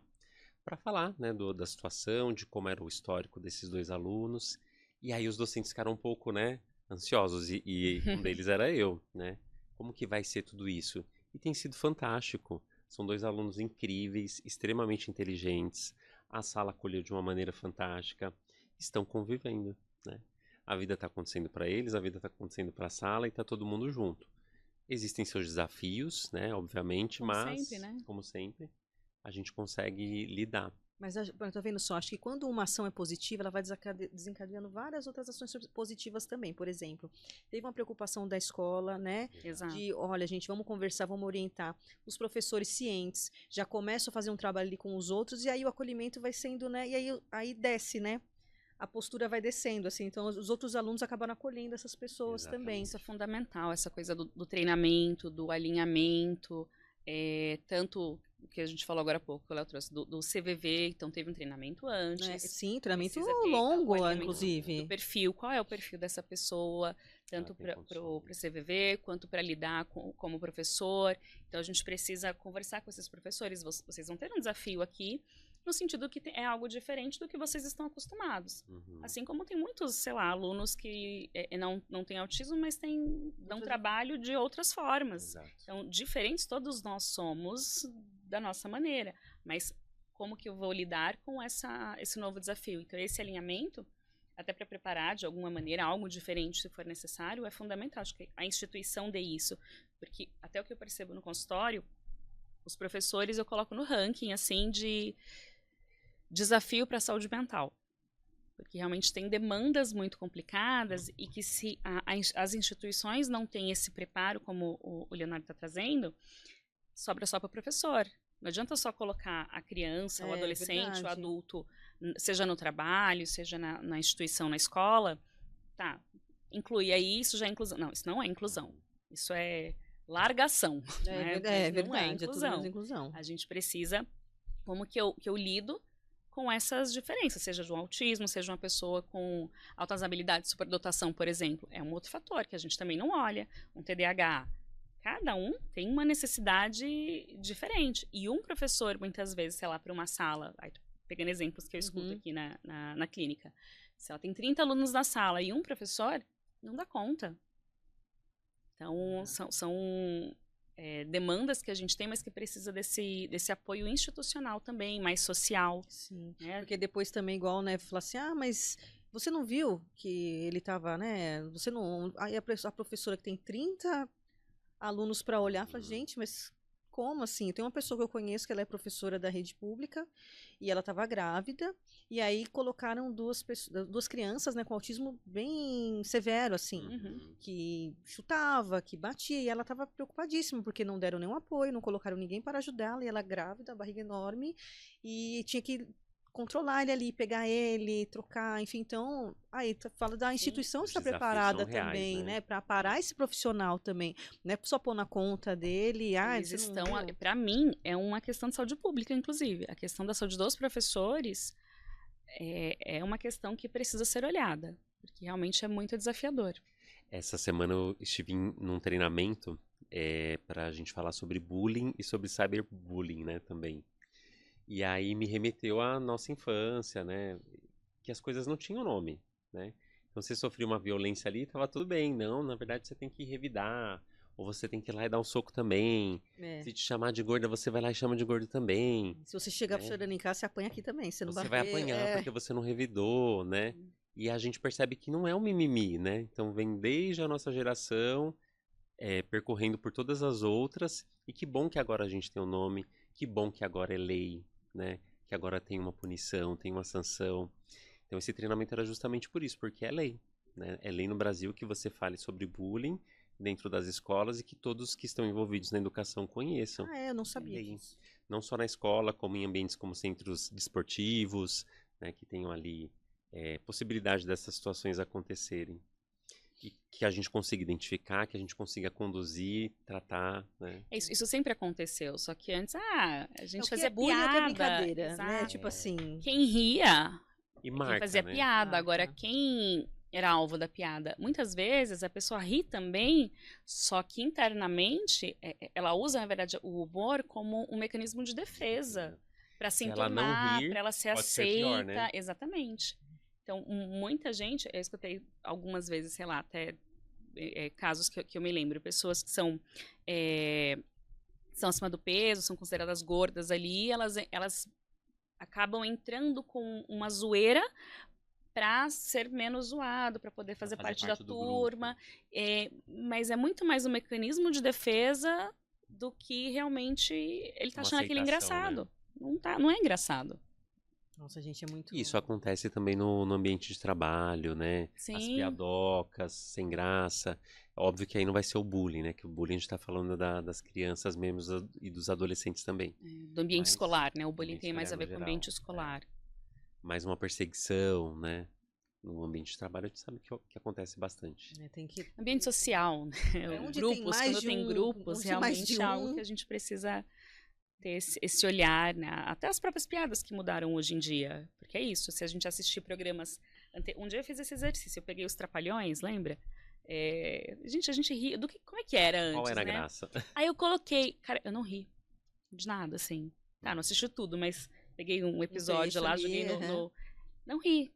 para falar, né, da situação, de como era o histórico desses 2 alunos. E aí os docentes ficaram um pouco, né, ansiosos, e um deles era eu, né? Como que vai ser tudo isso? E tem sido fantástico. São 2 alunos incríveis, extremamente inteligentes. A sala acolheu de uma maneira fantástica. Estão convivendo, né? A vida está acontecendo para eles, a vida está acontecendo para a sala e está todo mundo junto. Existem seus desafios, né, obviamente, Como mas, sempre, né? como sempre, a gente consegue lidar. Mas tá vendo só, acho que quando uma ação é positiva, ela vai desencadeando várias outras ações positivas também. Por exemplo, teve uma preocupação da escola, né? Exato. De, olha, gente, vamos conversar, vamos orientar. Os professores cientes já começam a fazer um trabalho ali com os outros, e aí o acolhimento vai sendo, né? E aí desce, né? A postura vai descendo, assim. Então, os outros alunos acabaram acolhendo essas pessoas também. Isso é fundamental, essa coisa do treinamento, do alinhamento, tanto o que a gente falou agora há pouco, que ela trouxe, do CVV, então teve um treinamento antes. Né? Sim, treinamento Precisa ter longo, o alinhamento inclusive. do perfil, qual é o perfil dessa pessoa, tanto para o CVV, quanto para lidar como professor. Então, a gente precisa conversar com esses professores. Vocês vão ter um desafio aqui, no sentido que é algo diferente do que vocês estão acostumados. Uhum. Assim como tem muitos, sei lá, alunos que não têm autismo, mas dão trabalho de outras formas. Exato. Então, diferentes todos nós somos da nossa maneira, mas como que eu vou lidar com esse novo desafio? Então, esse alinhamento, até para preparar de alguma maneira algo diferente, se for necessário, é fundamental. Acho que a instituição dê isso, porque até o que eu percebo no consultório, os professores eu coloco no ranking, assim, de desafio para a saúde mental. Porque realmente tem demandas muito complicadas e que se as instituições não têm esse preparo, como o Leonardo está trazendo, sobra só para o professor. Não adianta só colocar a criança, o adolescente, o adulto, seja no trabalho, seja na instituição, na escola. Tá, inclui aí, isso já é inclusão. Não, isso não é inclusão. Isso é largação. É verdade, não é inclusão. inclusão. A gente precisa, como que eu lido com essas diferenças, seja de um autismo, seja uma pessoa com altas habilidades, superdotação, por exemplo. É um outro fator que a gente também não olha. Um TDAH. Cada um tem uma necessidade diferente. E um professor, muitas vezes, sei lá, para uma sala, aí, pegando exemplos que eu escuto aqui na clínica, se ela tem 30 alunos na sala e um professor, não dá conta. Então, são demandas que a gente tem, mas que precisa desse apoio institucional também, mais social. Sim, né? porque depois também igual, né, falar assim, mas você não viu que ele estava, né, você não... Aí a professora que tem 30 alunos para olhar, fala, gente, mas como assim? Tem uma pessoa que eu conheço que ela é professora da rede pública e ela estava grávida e aí colocaram duas crianças, né, com autismo bem severo, assim, que chutava, que batia e ela estava preocupadíssima porque não deram nenhum apoio, não colocaram ninguém para ajudá-la e ela grávida, barriga enorme e tinha que controlar ele ali, pegar ele, trocar, enfim, então, aí fala da instituição estar preparada também, né, para parar esse profissional também, não é só pôr na conta dele, eles estão, para mim, é uma questão de saúde pública, inclusive, a questão da saúde dos professores é uma questão que precisa ser olhada, porque realmente é muito desafiador. Essa semana eu estive num treinamento para a gente falar sobre bullying e sobre cyberbullying, né, também. E aí me remeteu à nossa infância, né? Que as coisas não tinham nome, né? Então você sofria uma violência ali, tava tudo bem. Não, na verdade você tem que revidar. Ou você tem que ir lá e dar um soco também. Se te chamar de gorda, você vai lá e chama de gordo também. Se você chegar chorando em casa, você apanha aqui também. Você não vai apanhar porque você não revidou, né? E a gente percebe que não é um mimimi, né? Então vem desde a nossa geração, percorrendo por todas as outras. E que bom que agora a gente tem um nome. Que bom que agora é lei. Né? Que agora tem uma punição, tem uma sanção. Então esse treinamento era justamente por isso, porque é lei. Né? É lei no Brasil que você fale sobre bullying dentro das escolas e que todos que estão envolvidos na educação conheçam. Eu não sabia disso. Não só na escola, como em ambientes como centros desportivos, né, que tenham ali possibilidade dessas situações acontecerem. E que a gente consiga identificar, que a gente consiga conduzir, tratar, né? Isso sempre aconteceu, só que antes, a gente fazia bullying piada. É brincadeira, né? Tipo assim... Quem ria, e marca, quem fazia né? piada. Agora, quem era alvo da piada, muitas vezes a pessoa ri também, só que internamente, ela usa, na verdade, o humor como um mecanismo de defesa, para se enturmar, para ela ser aceita. Pior, né? Exatamente. Então, muita gente, eu escutei algumas vezes, sei lá, até casos que eu me lembro, pessoas que são acima do peso, são consideradas gordas ali, elas acabam entrando com uma zoeira para ser menos zoado, para poder fazer parte da turma, mas é muito mais um mecanismo de defesa do que realmente ele tá achando aquilo engraçado. Né? Não é engraçado. Nossa, gente, é muito... Isso acontece também no ambiente de trabalho, né? Sim. As piadocas, sem graça. Óbvio que aí não vai ser o bullying, né? Que o bullying a gente tá falando das crianças mesmo e dos adolescentes também. Do ambiente escolar, né? O bullying tem mais a ver com o ambiente escolar. Mais uma perseguição, né? No ambiente de trabalho a gente sabe que acontece bastante. Ambiente social, né? Grupos, quando tem grupos, realmente é algo que a gente precisa ter esse olhar, né? Até as próprias piadas que mudaram hoje em dia. Porque é isso, se a gente assistir programas... Um dia eu fiz esse exercício, eu peguei os Trapalhões, lembra? Gente, a gente ria... Como é que era antes, Qual era a né? graça? Aí eu coloquei... Cara, eu não ri de nada, assim. Tá, não assisti tudo, mas peguei um episódio lá, joguei no... Não ri.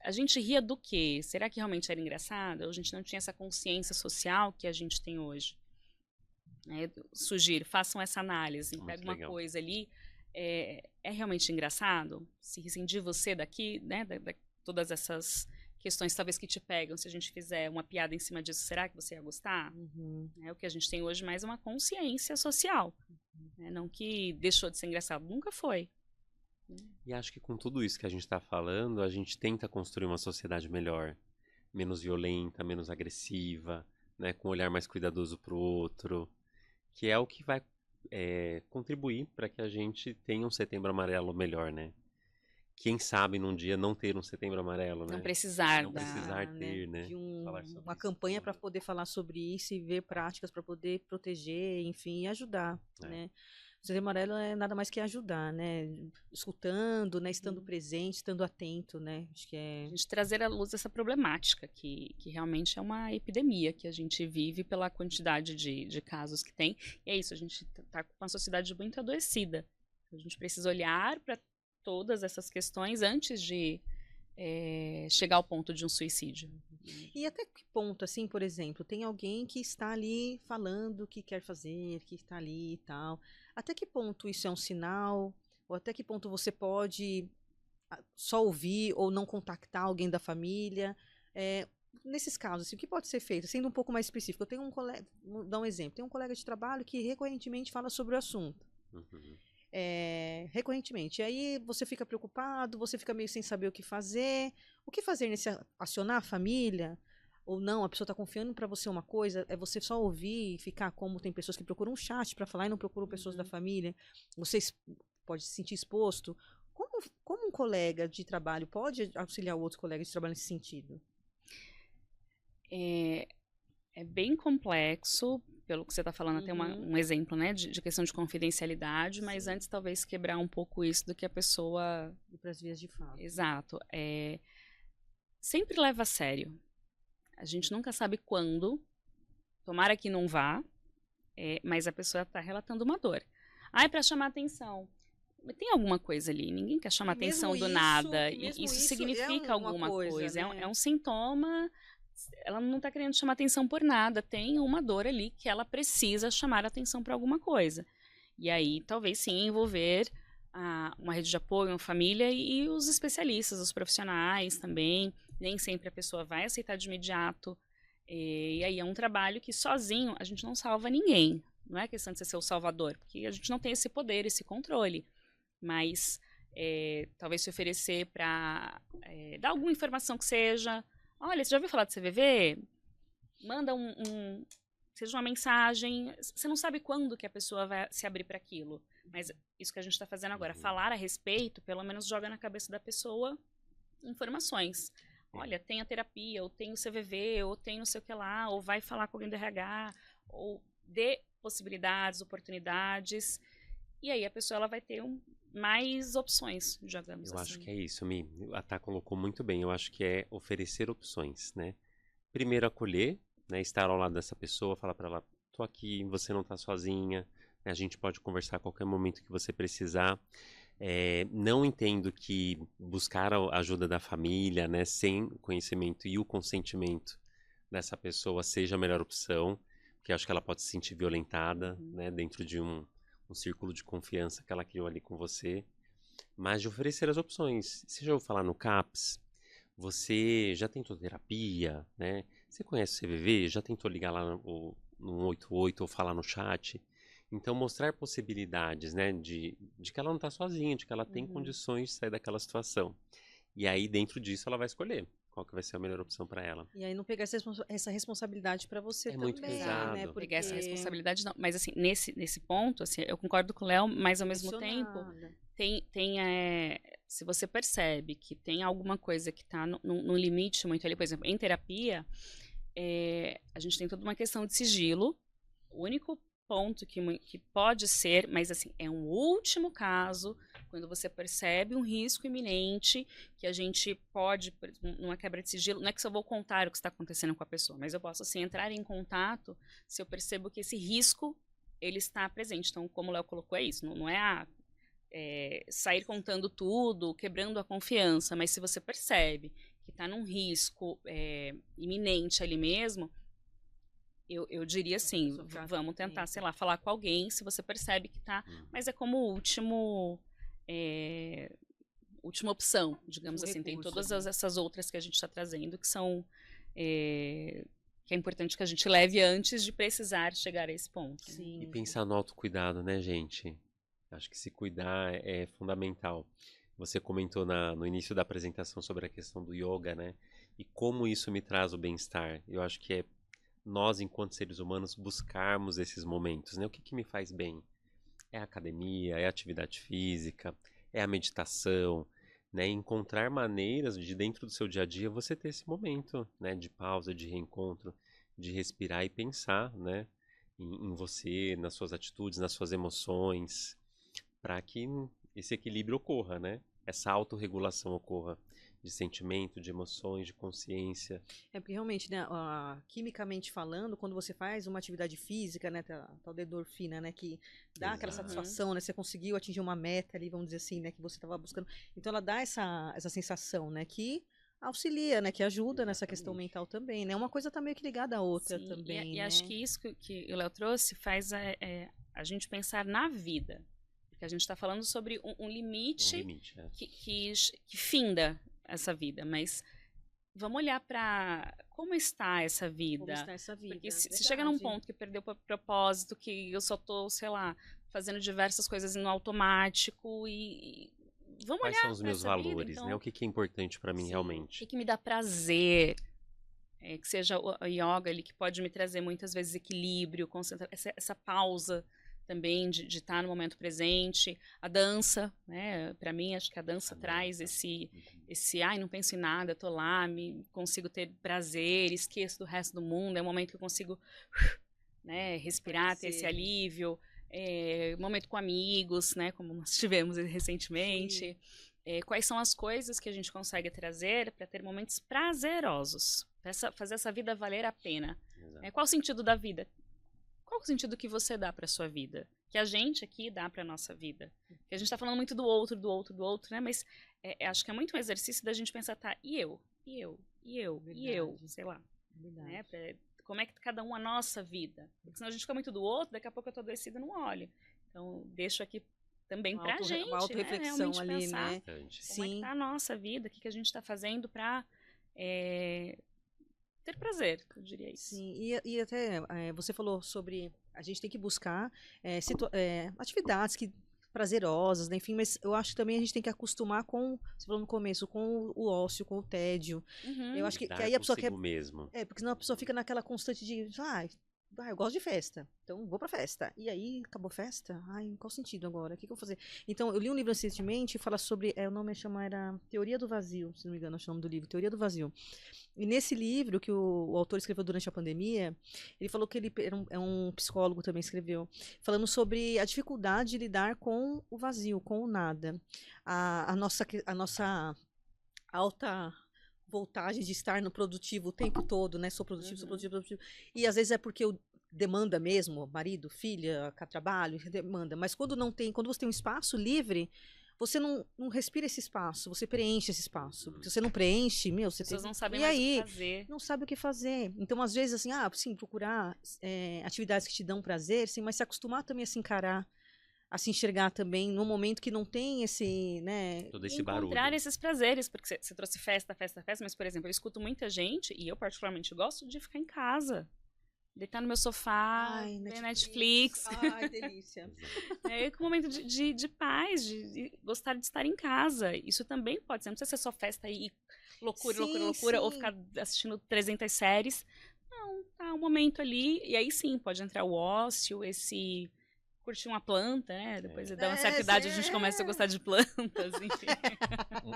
A gente ria do quê? Será que realmente era engraçado? A gente não tinha essa consciência social que a gente tem hoje. Sugiro, façam essa análise. Pega uma coisa ali, é realmente engraçado? Se rescindir você daqui, né? Todas essas questões talvez que te pegam, se a gente fizer uma piada em cima disso, será que você ia gostar? O que a gente tem hoje mais é uma consciência social. Não que deixou de ser engraçado, nunca foi. E acho que com tudo isso que a gente está falando, a gente tenta construir uma sociedade melhor, menos violenta, menos agressiva, né, com um olhar mais cuidadoso para o outro, que é o que vai contribuir para que a gente tenha um Setembro Amarelo melhor, né? Quem sabe num dia não ter um Setembro Amarelo, né? Não precisar ter, né? De uma campanha para poder falar sobre isso e ver práticas para poder proteger, enfim, e ajudar, né? O Setembro Amarelo é nada mais que ajudar, né? Escutando, né? Estando presente, estando atento, né? Acho que A é... gente trazer à luz essa problemática, que realmente é uma epidemia que a gente vive pela quantidade de casos que tem. E é isso, a gente está com uma sociedade muito adoecida. A gente precisa olhar para todas essas questões antes de chegar ao ponto de um suicídio. E até que ponto, assim, por exemplo, tem alguém que está ali falando o que quer fazer, que está ali e tal. Até que ponto isso é um sinal? Ou até que ponto você pode só ouvir ou não contactar alguém da família? Nesses casos, assim, o que pode ser feito? Sendo um pouco mais específico, eu tenho um colega, vou dar um exemplo, tem um colega de trabalho que recorrentemente fala sobre o assunto. Uhum. Recorrentemente. E aí você fica preocupado, você fica meio sem saber o que fazer. O que fazer nesse acionar a família? Ou não, a pessoa está confiando para você uma coisa, é você só ouvir e ficar como tem pessoas que procuram um chat para falar e não procuram pessoas da família. Você pode se sentir exposto. Como um colega de trabalho pode auxiliar o outro colega de trabalho nesse sentido? É bem complexo, pelo que você está falando, até um exemplo, né, de questão de confidencialidade, mas antes talvez quebrar um pouco isso do que a pessoa... Ir para as vias de fato. Exato. Sempre leva a sério. A gente nunca sabe quando, tomara que não vá, mas a pessoa está relatando uma dor. É para chamar atenção. Mas tem alguma coisa ali, ninguém quer chamar atenção do nada. E isso significa alguma coisa. Né? É um sintoma, ela não está querendo chamar atenção por nada. Tem uma dor ali que ela precisa chamar atenção para alguma coisa. E aí, talvez sim, envolver uma rede de apoio, uma família e os especialistas, os profissionais também. Nem sempre a pessoa vai aceitar de imediato. E aí é um trabalho que sozinho a gente não salva ninguém. Não é questão de você ser o salvador, porque a gente não tem esse poder, esse controle. Mas talvez se oferecer para dar alguma informação que seja. Olha, você já ouviu falar de CVV? Manda seja uma mensagem. Você não sabe quando que a pessoa vai se abrir para aquilo. Mas isso que a gente está fazendo agora, falar a respeito, pelo menos joga na cabeça da pessoa informações. Olha, tem a terapia, ou tem o CVV, ou tem não sei o que lá, ou vai falar com alguém do RH, ou dê possibilidades, oportunidades. E aí a pessoa ela vai ter mais opções, digamos assim. Eu acho que é isso, Mi. A Tá colocou muito bem. Eu acho que é oferecer opções, né? Primeiro acolher, né? Estar ao lado dessa pessoa, falar para ela, tô aqui, você não tá sozinha, né? A gente pode conversar a qualquer momento que você precisar. Não entendo que buscar a ajuda da família, né, sem o conhecimento e o consentimento dessa pessoa seja a melhor opção, porque acho que ela pode se sentir violentada, né, dentro de um círculo de confiança que ela criou ali com você, mas de oferecer as opções. Você já ouviu falar no CAPS? Você já tentou terapia, né? Você conhece o CVV? Já tentou ligar lá no 188 ou falar no chat? Então, mostrar possibilidades, né, de que ela não está sozinha, de que ela tem condições de sair daquela situação. E aí, dentro disso, ela vai escolher qual que vai ser a melhor opção para ela. E aí não pegar essa responsabilidade para você também, muito pesado. né? Porque... Pegar essa responsabilidade, não. Mas, assim, nesse ponto, assim, eu concordo com o Léo, mas, ao mesmo tempo, se você percebe que tem alguma coisa que está num limite muito ali, por exemplo, em terapia, a gente tem toda uma questão de sigilo. O único ponto que pode ser, mas assim, é um último caso, quando você percebe um risco iminente, que a gente pode, numa quebra de sigilo, não é que só vou contar o que está acontecendo com a pessoa, mas eu posso, assim, entrar em contato se eu percebo que esse risco, ele está presente. Então, como o Léo colocou, é isso, não é sair contando tudo, quebrando a confiança, mas se você percebe que está num risco iminente ali mesmo, eu diria assim, vamos tentar, sei lá, falar com alguém se você percebe que tá, mas é como última opção, digamos assim. Tem todas essas outras que a gente está trazendo que são que é importante que a gente leve antes de precisar chegar a esse ponto. Sim. E pensar no autocuidado, né, gente? Acho que se cuidar é fundamental. Você comentou no início da apresentação sobre a questão do yoga, né? E como isso me traz o bem-estar. Eu acho que é nós, enquanto seres humanos, buscarmos esses momentos, né? O que me faz bem? É a academia, é a atividade física, é a meditação, né? Encontrar maneiras de, dentro do seu dia a dia, você ter esse momento, né? De pausa, de reencontro, de respirar e pensar, né? em você, nas suas atitudes, nas suas emoções, para que esse equilíbrio ocorra, né? Essa autorregulação ocorra de sentimento, de emoções, de consciência. É porque realmente, né, quimicamente falando, quando você faz uma atividade física, né, tal da endorfina, né, que dá aquela Exato. satisfação, né, você conseguiu atingir uma meta ali, vamos dizer assim, né, que você estava buscando. Então ela dá essa sensação, né, que auxilia, né, que ajuda nessa questão Exatamente. mental também, né? Uma coisa tá meio que ligada à outra Sim, também, e né? acho que isso que o Léo trouxe faz a gente pensar na vida. Porque a gente está falando sobre um Um limite limite, é. que finda essa vida, mas vamos olhar para como está essa Como vida. está essa vida? Porque se chega num Verdade. ponto que perdeu o propósito, que eu só tô, sei lá, fazendo diversas coisas no automático e vamos Quais olhar são os para meus essa vida, valores, né? então, O que que é importante para mim sim, o realmente? que me dá prazer, que seja a yoga ali, que pode me trazer muitas vezes equilíbrio, essa pausa também de estar no momento presente, a dança, né? Para mim, acho que a dança A traz dança. ai, não penso em nada, tô lá, consigo ter prazer, esqueço do resto do mundo, é um momento que eu consigo, né, respirar, ter esse Parecer. alívio, momento com amigos, né, como nós tivemos recentemente. Quais são as coisas que a gente consegue trazer para ter momentos prazerosos, para fazer essa vida valer a pena? Exato. Qual o sentido da vida? Qual o sentido que você dá para sua vida? Que a gente aqui dá para nossa vida? Que a gente está falando muito do outro, né? Mas acho que é muito um exercício da gente pensar, tá, e eu? E eu? E eu? E eu? Verdade. Sei lá. Verdade. Né? Como é que cada um a nossa vida? Porque senão a gente fica muito do outro, daqui a pouco eu tô adoecida e não olho. Então, deixo aqui também pra gente, Uma né? autorreflexão Realmente ali, pensar né? Importante. como é que Sim. tá a nossa vida, o que a gente tá fazendo pra ter prazer, eu diria isso. Sim, e até você falou sobre a gente tem que buscar atividades prazerosas, né? Enfim, mas eu acho que também a gente tem que acostumar com, você falou no começo, com o ócio, com o tédio. Eu acho que Lidar aí a pessoa quer. consigo mesmo. Porque senão a pessoa fica naquela constante de, eu gosto de festa, então vou pra festa. E aí, acabou a festa? Ai, qual sentido agora? O que eu vou fazer? Então, eu li um livro recentemente, fala sobre, o nome era Teoria do Vazio, se não me engano, acho o nome do livro, Teoria do Vazio. E nesse livro que o autor escreveu durante a pandemia, ele falou que ele é um psicólogo também escreveu, falando sobre a dificuldade de lidar com o vazio, com o nada. A nossa alta voltagem de estar no produtivo o tempo todo, né? Sou produtivo, sou produtivo, produtivo. E às vezes é porque eu demanda mesmo, marido, filha, trabalho, demanda. Mas quando você tem um espaço livre, você não respira esse espaço, você preenche esse espaço. Porque se você não preenche, As pessoas não sabem e mais o aí? que fazer. Não sabe o que fazer. Então, às vezes, assim, sim, procurar atividades que te dão prazer, sim, mas se acostumar também a se encarar, a se enxergar também no momento que não tem esse, né? Todo E esse encontrar barulho. esses prazeres, porque você trouxe festa, mas, por exemplo, eu escuto muita gente, e eu particularmente gosto de ficar em casa. Deitar no meu sofá, Ai, ver Netflix. Netflix. Ai, delícia. Com um momento de paz, de gostar de estar em casa. Isso também pode ser, não precisa ser só festa e loucura, loucura, Sim, loucura, ou sim. ficar assistindo 300 séries. Não, tá um momento ali, e aí sim, pode entrar o ócio, esse curtir uma planta, né? Depois de dar uma certa idade, a gente começa a gostar de plantas, enfim.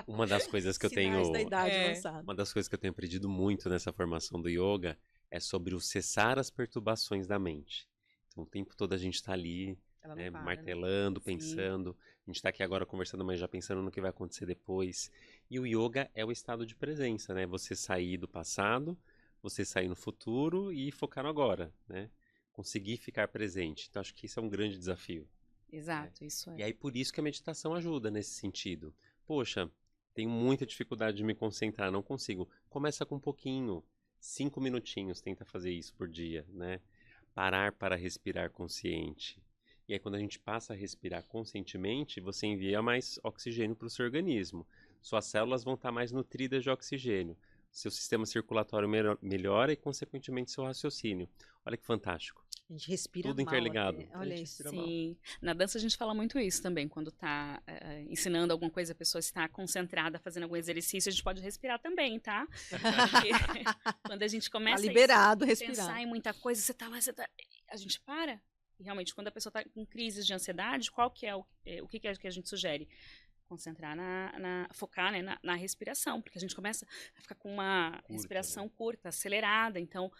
Uma das coisas que eu Sinais da tenho, idade É. avançada. uma das coisas que eu tenho aprendido muito nessa formação do yoga é sobre o cessar as perturbações da mente. Então, o tempo todo a gente está ali, Ela né, não para, né? martelando, Sim. pensando. A gente está aqui agora conversando, mas já pensando no que vai acontecer depois. E o yoga é o estado de presença, né? Você sair do passado, você sair no futuro e focar no agora, né? Conseguir ficar presente. Então, acho que isso é um grande desafio. Exato, isso E é. aí, por isso que a meditação ajuda nesse sentido. Poxa, tenho muita dificuldade de me concentrar, não consigo. Começa com um pouquinho, 5 minutinhos, tenta fazer isso por dia, né? Parar para respirar consciente. E aí, quando a gente passa a respirar conscientemente, você envia mais oxigênio para o seu organismo. Suas células vão estar mais nutridas de oxigênio. Seu sistema circulatório melhora e, consequentemente, seu raciocínio. Olha que fantástico. A gente respira Tudo mal interligado. até. A Olha gente isso. respira mal. Sim. Na dança a gente fala muito isso também, quando tá ensinando alguma coisa, a pessoa está concentrada, fazendo algum exercício, a gente pode respirar também, tá? Porque quando a gente Tá começa liberado a respirar. pensar em muita coisa, você tá lá, a gente para. E realmente, quando a pessoa tá com crises de ansiedade, qual que é o que a gente sugere? Concentrar focar, né, na respiração, porque a gente começa a ficar com uma respiração curta, acelerada, então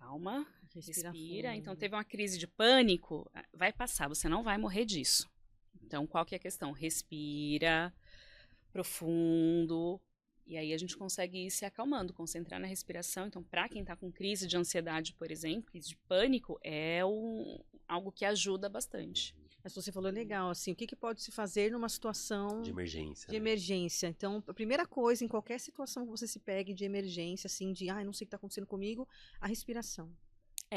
calma, Respira respira. Então, fundo. teve uma crise de pânico, vai passar, você não vai morrer disso. Então, qual que é a questão? Respira profundo, e aí a gente consegue ir se acalmando, concentrar na respiração. Então, para quem está com crise de ansiedade, por exemplo, crise de pânico, algo que ajuda bastante. Mas você falou legal, assim, o que, que pode se fazer numa situação De emergência. de né? emergência? Então, a primeira coisa, em qualquer situação que você se pegue de emergência, assim, de, ai, não sei o que está acontecendo comigo, a respiração.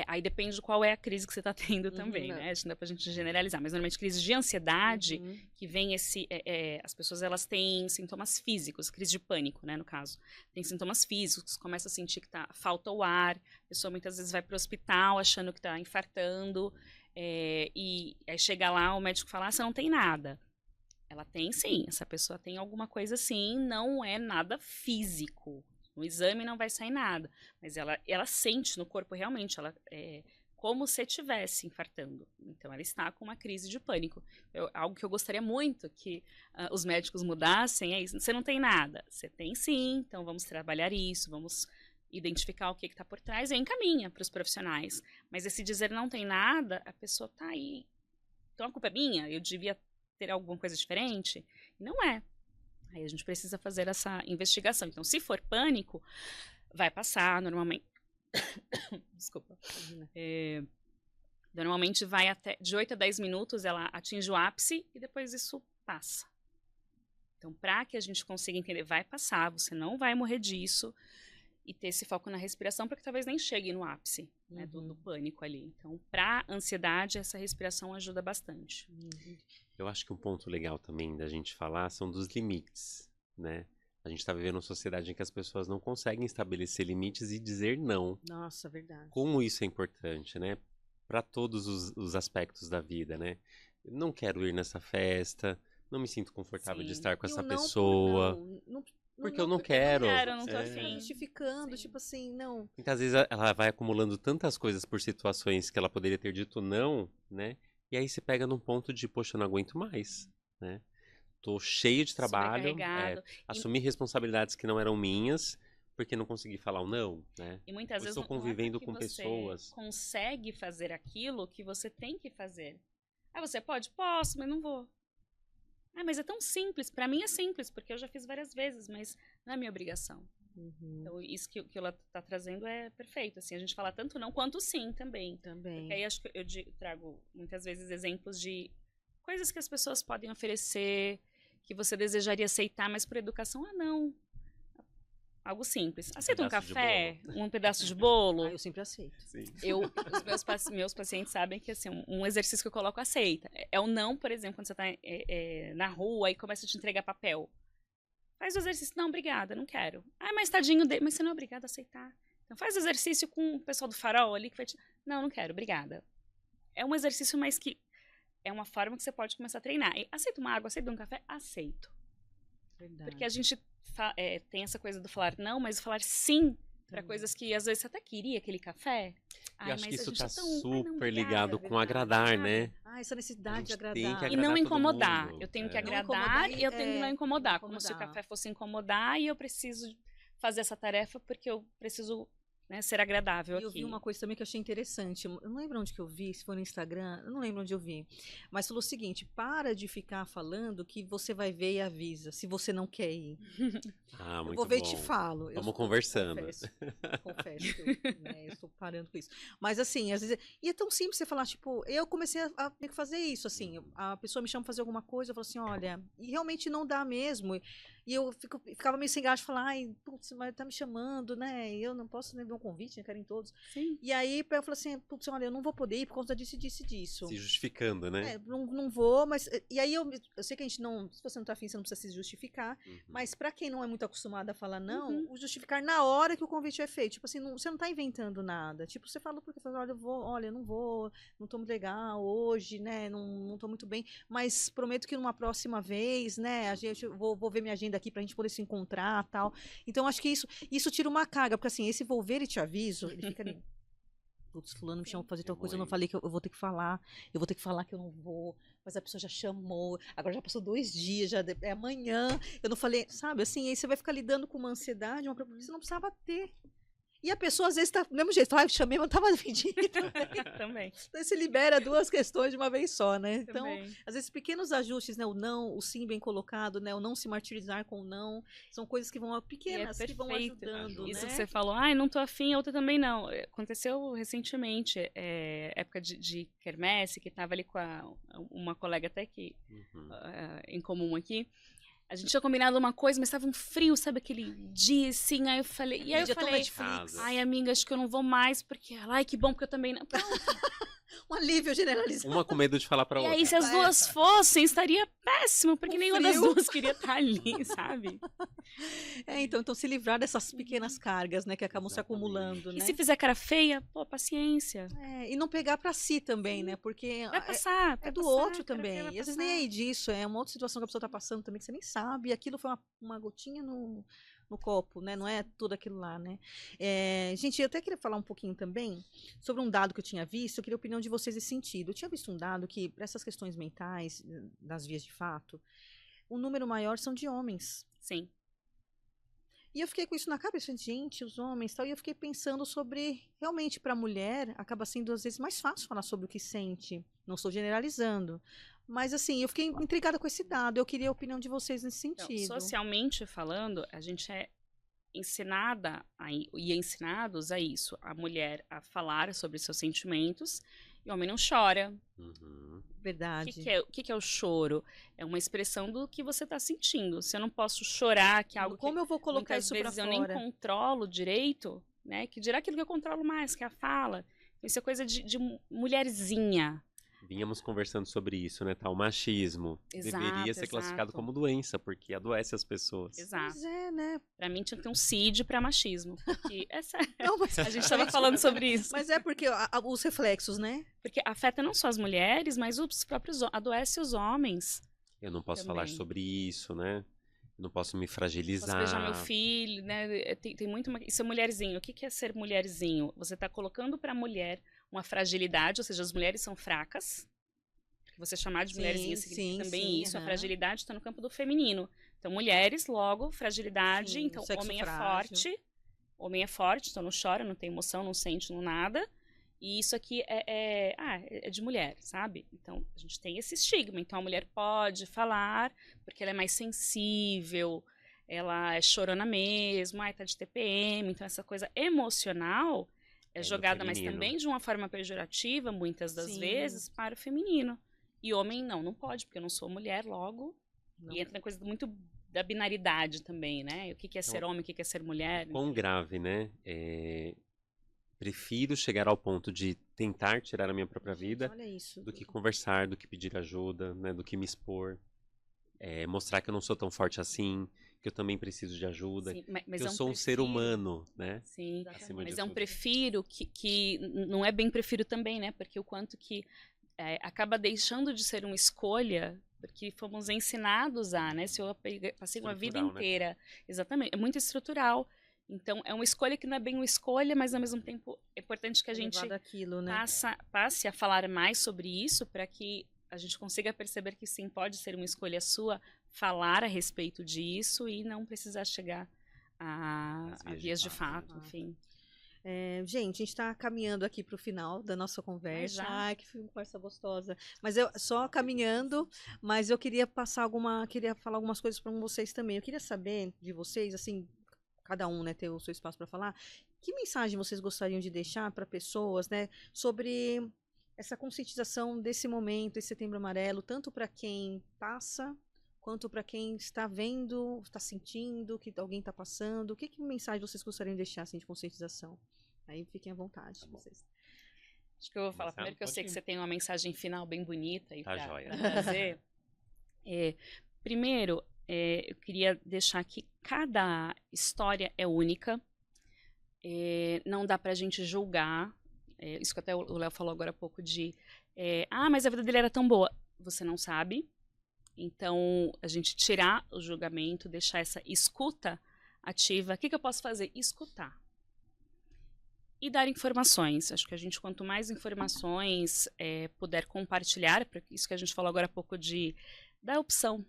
Aí depende de qual é a crise que você está tendo também, Uhum. né? Acho que não dá pra gente generalizar, mas normalmente crise de ansiedade, Uhum. que vem as pessoas elas têm sintomas físicos, crise de pânico, né, no caso. Tem sintomas físicos, começa a sentir que falta o ar, a pessoa muitas vezes vai pro hospital achando que tá infartando, e aí chega lá, o médico fala, você não tem nada. Ela tem sim, essa pessoa tem alguma coisa sim, não é nada físico. No exame não vai sair nada, mas ela sente no corpo realmente, como se estivesse infartando. Então, ela está com uma crise de pânico. Algo que eu gostaria muito que os médicos mudassem é isso. Você não tem nada. Você tem sim, então vamos trabalhar isso, vamos identificar o que está por trás e encaminha para os profissionais. Mas esse dizer não tem nada, a pessoa está aí. Então, a culpa é minha? Eu devia ter alguma coisa diferente? E não é. Aí a gente precisa fazer essa investigação. Então, se for pânico, vai passar normalmente. Desculpa. Normalmente vai até de 8 a 10 minutos, ela atinge o ápice e depois isso passa. Então, para que a gente consiga entender, vai passar, você não vai morrer disso, e ter esse foco na respiração, porque talvez nem chegue no ápice, né, do pânico ali. Então, para ansiedade, essa respiração ajuda bastante. Eu acho que um ponto legal também da gente falar são dos limites, né? A gente está vivendo uma sociedade em que as pessoas não conseguem estabelecer limites e dizer não. Nossa, verdade. Como isso é importante, né? Para todos os aspectos da vida, né? Eu não quero ir nessa festa, não me sinto confortável de Sim. estar com E o essa não por pessoa. não, Porque eu não porque quero. não tô Você afim. fica justificando, Sim. tipo assim, não. Muitas vezes ela vai acumulando tantas coisas por situações que ela poderia ter dito não, né? E aí se pega num ponto de, poxa, eu não aguento mais, né? Tô cheio de trabalho, Sobrecarregado. assumir responsabilidades que não eram minhas, porque não consegui falar o não, né? E muitas Eu vezes estou não é convivendo porque com você pessoas. consegue fazer aquilo que você tem que fazer. Ah, você pode? Posso, mas não vou. Ah, mas é tão simples. Pra mim é simples, porque eu já fiz várias vezes, mas não é minha obrigação. Então, isso que ela tá trazendo é perfeito. Assim, a gente fala tanto não quanto sim também. Também. Porque aí acho que eu trago muitas vezes exemplos de coisas que as pessoas podem oferecer, que você desejaria aceitar, mas por educação, não. Algo simples. Aceita um pedaço de café? Um pedaço de bolo? Ah, eu sempre aceito. Sim. Os meus pacientes sabem que assim, um exercício que eu coloco aceita. É o não, por exemplo, quando você está na rua e começa a te entregar papel. Faz o exercício. Não, obrigada, não quero. Ah, mas tadinho dele. Mas você não é obrigada a aceitar. Então faz o exercício com o pessoal do farol ali que vai te... Não, não quero, obrigada. É um exercício, mas que é uma forma que você pode começar a treinar. E, aceita uma água, aceita um café? Aceito. Verdade. Porque a gente tem essa coisa do falar não, mas falar sim para coisas que às vezes você até queria aquele café. Eu acho que isso tá não, super ligado com verdade, agradar, sabe? né? Ah, essa necessidade de A gente tem agradar. que E agradar não todo incomodar. mundo. Eu tenho que Não agradar incomodar e eu tenho que não incomodar. Como se o incomodar. café fosse incomodar e eu preciso fazer essa tarefa porque eu preciso, né, ser agradável E eu aqui. vi uma coisa também que eu achei interessante. Eu não lembro onde que eu vi, se foi no Instagram, eu não lembro onde eu vi. Mas falou o seguinte: para de ficar falando que você vai ver e avisa, se você não quer ir. Ah, Eu muito vou ver e bom. te falo. Vamos conversando. Confesso que eu estou parando com isso. Mas assim, às vezes. E é tão simples você falar, tipo, eu comecei a ter que fazer isso, assim. A pessoa me chama pra fazer alguma coisa, eu falo assim, olha, e realmente não dá mesmo. E eu ficava meio sem graça de falar, ai, putz, mas tá me chamando, né? Eu não posso nem ver um convite, né? Querem todos. Sim. E aí eu falei assim, putz, olha, eu não vou poder ir por conta disso, disso e disso. Se justificando, né? Não vou, mas. E aí eu sei que a gente não. Se você não tá afim, você não precisa se justificar. Uhum. Mas pra quem não é muito acostumado a falar não, o justificar na hora que o convite é feito. Tipo assim, você não tá inventando nada. Tipo, você falou porque olha, eu não vou, não tô muito legal hoje, né? Não tô muito bem. Mas prometo que numa próxima vez, né? A gente vou ver minha agenda aqui pra gente poder se encontrar tal. Então, acho que isso tira uma carga, porque assim, esse vou ver e te aviso, ele fica ali. Putz, fulano me chamou pra fazer tal coisa, eu não falei que eu vou ter que falar, eu vou ter que falar que eu não vou, mas a pessoa já chamou, agora já passou 2 dias, já é amanhã, eu não falei, sabe, assim, aí você vai ficar lidando com uma ansiedade, uma preocupação que você não precisava ter. E a pessoa às vezes tá do mesmo jeito, fala, eu chamei, mas não tava pedindo. Também. Então se libera duas questões de uma vez só, né? Então, Também. às vezes pequenos ajustes, né? O não, o sim bem colocado, né? O não se martirizar com o não, são coisas que vão pequenas, que vão perfeito. ajudando, Isso né? que você falou, ai, não tô afim, a outra também não. Aconteceu recentemente, época de quermesse, que tava ali com uma colega até que em comum aqui. A gente tinha combinado uma coisa, mas estava um frio, sabe, aquele dia assim, aí eu falei, Casa. ai, amiga, acho que eu não vou mais, porque ela, ai, que bom, porque eu também não. Um alívio generalizado. Uma com medo de falar pra E outra. aí, se as duas fossem, estaria péssimo, porque Um nenhuma das frio. duas queria estar ali, sabe? Então se livrar dessas pequenas cargas, né? Que acabam se Exatamente. acumulando, E né? se fizer cara feia, pô, paciência. E não pegar pra si também, né? Porque Vai passar, é vai do passar, outro cara feia também. vai E às vezes passar. nem é disso, é uma outra situação que a pessoa tá passando também que você nem sabe. E aquilo foi uma gotinha no copo, né? Não é tudo aquilo lá, né? Gente, eu até queria falar um pouquinho também sobre um dado que eu tinha visto. Eu queria a opinião de vocês nesse sentido. Eu tinha visto um dado que, para essas questões mentais, das vias de fato, o número maior são de homens. Sim. E eu fiquei com isso na cabeça, gente, os homens tal, e eu fiquei pensando sobre, realmente, para a mulher, acaba sendo às vezes mais fácil falar sobre o que sente. Não estou generalizando. Mas assim, eu fiquei intrigada com esse dado. Eu queria a opinião de vocês nesse Então, sentido. socialmente falando, a gente é ensinada e ensinados a isso. A mulher a falar sobre seus sentimentos e o homem não chora. Uhum. Verdade. O que é o choro? É uma expressão do que você está sentindo. Se eu não posso chorar, que é algo Como que eu vou colocar muitas isso para vezes eu fora? nem controlo direito, né? Que dirá aquilo que eu controlo mais, que é a fala. Isso é coisa de mulherzinha. Vínhamos conversando sobre isso, né? Tá? O machismo deveria ser classificado Exato. como doença, porque adoece as pessoas. Exato. Pois é, né? Pra mim tinha que ter um CID pra machismo. Porque é sério. Não, mas, A gente tava falando sobre isso. mas é porque os reflexos, né? Porque afeta não só as mulheres, mas os próprios adoece os homens. Eu não posso Também. falar sobre isso, né? Eu não posso me Posso fragilizar. beijar meu filho, né? Tem muito isso é mulherzinho. O que é ser mulherzinho? Você tá colocando pra mulher uma fragilidade, ou seja, as mulheres são fracas. Você chamar de mulherzinha significa também isso. A fragilidade está no campo do feminino. Então, mulheres, logo, fragilidade. Sim, então, homem frágil. é forte. Homem é forte, então não chora, não tem emoção, não sente, não nada. E isso aqui é de mulher, sabe? Então, a gente tem esse estigma. Então, a mulher pode falar, porque ela é mais sensível, ela é chorona mesmo, tá de TPM. Então, essa coisa emocional é jogada, mas também de uma forma pejorativa, muitas das vezes, para o feminino. E homem, não pode, porque eu não sou mulher, logo. Não. E entra na coisa muito da binaridade também, né? O que é ser homem, o que é ser mulher. Quão grave, né? Prefiro chegar ao ponto de tentar tirar a minha própria vida do que conversar, do que pedir ajuda, né? Do que me expor. Mostrar que eu não sou tão forte assim, que eu também preciso de ajuda. Sim, mas que eu sou um ser humano, né? Sim, mas é um prefiro que não é bem prefiro também, né? Porque o quanto que acaba deixando de ser uma escolha, porque fomos ensinados né? Se eu passei uma vida inteira, né? Exatamente, é muito estrutural. Então, é uma escolha que não é bem uma escolha, mas ao mesmo tempo é importante que a gente daquilo, né? passe a falar mais sobre isso para que a gente consiga perceber que sim, pode ser uma escolha sua falar a respeito disso e não precisar chegar a vias de fato, enfim. Gente, a gente está caminhando aqui para o final da nossa conversa. Ai, que conversa gostosa. Mas eu só caminhando, mas eu queria queria falar algumas coisas para vocês também. Eu queria saber de vocês, assim, cada um, né, ter o seu espaço para falar. Que mensagem vocês gostariam de deixar para pessoas, né, sobre essa conscientização desse momento, esse Setembro Amarelo, tanto para quem passa quanto para quem está vendo, está sentindo que alguém está passando? Que mensagem vocês gostariam de deixar assim, de conscientização? Aí fiquem à vontade. Vocês. Acho que eu vou falar primeiro, que eu sei que você tem uma mensagem final bem bonita aí para joia. trazer. Primeiro, eu queria deixar que cada história é única. Não dá para a gente julgar. Isso que até o Léo falou agora há pouco de... mas a vida dele era tão boa. Você não sabe. Então, a gente tirar o julgamento, deixar essa escuta ativa. O que eu posso fazer? Escutar. E dar informações. Acho que a gente, quanto mais informações puder compartilhar, isso que a gente falou agora há pouco da opção.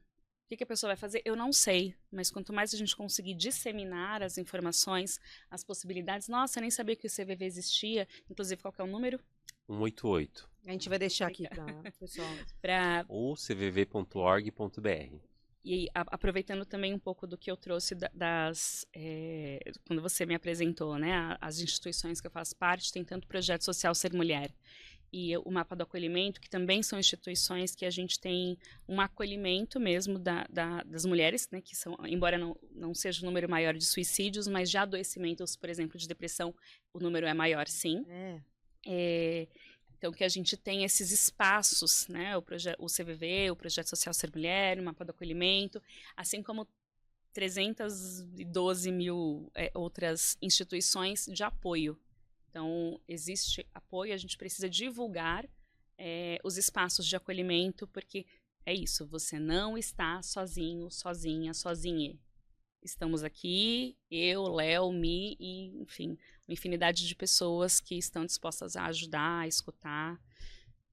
O que a pessoa vai fazer? Eu não sei, mas quanto mais a gente conseguir disseminar as informações, as possibilidades, nossa, eu nem sabia que o CVV existia, inclusive qual que é o número? 188. A gente vai deixar aqui para o pessoal. Ou cvv.org.br. E aproveitando também um pouco do que eu trouxe quando você me apresentou, né, as instituições que eu faço parte, tem tanto o Projeto Social Ser Mulher e o Mapa do Acolhimento, que também são instituições que a gente tem um acolhimento mesmo das mulheres, né, que são, embora não seja o número maior de suicídios, mas de adoecimentos, por exemplo, de depressão, o número é maior, sim. Então, que a gente tem esses espaços, né, o CVV, o Projeto Social Ser Mulher, o Mapa do Acolhimento, assim como 312 mil outras instituições de apoio. Então, existe apoio, a gente precisa divulgar os espaços de acolhimento, porque é isso, você não está sozinho, sozinha, sozinha. Estamos aqui, eu, Léo, Mi e, enfim, uma infinidade de pessoas que estão dispostas a ajudar, a escutar.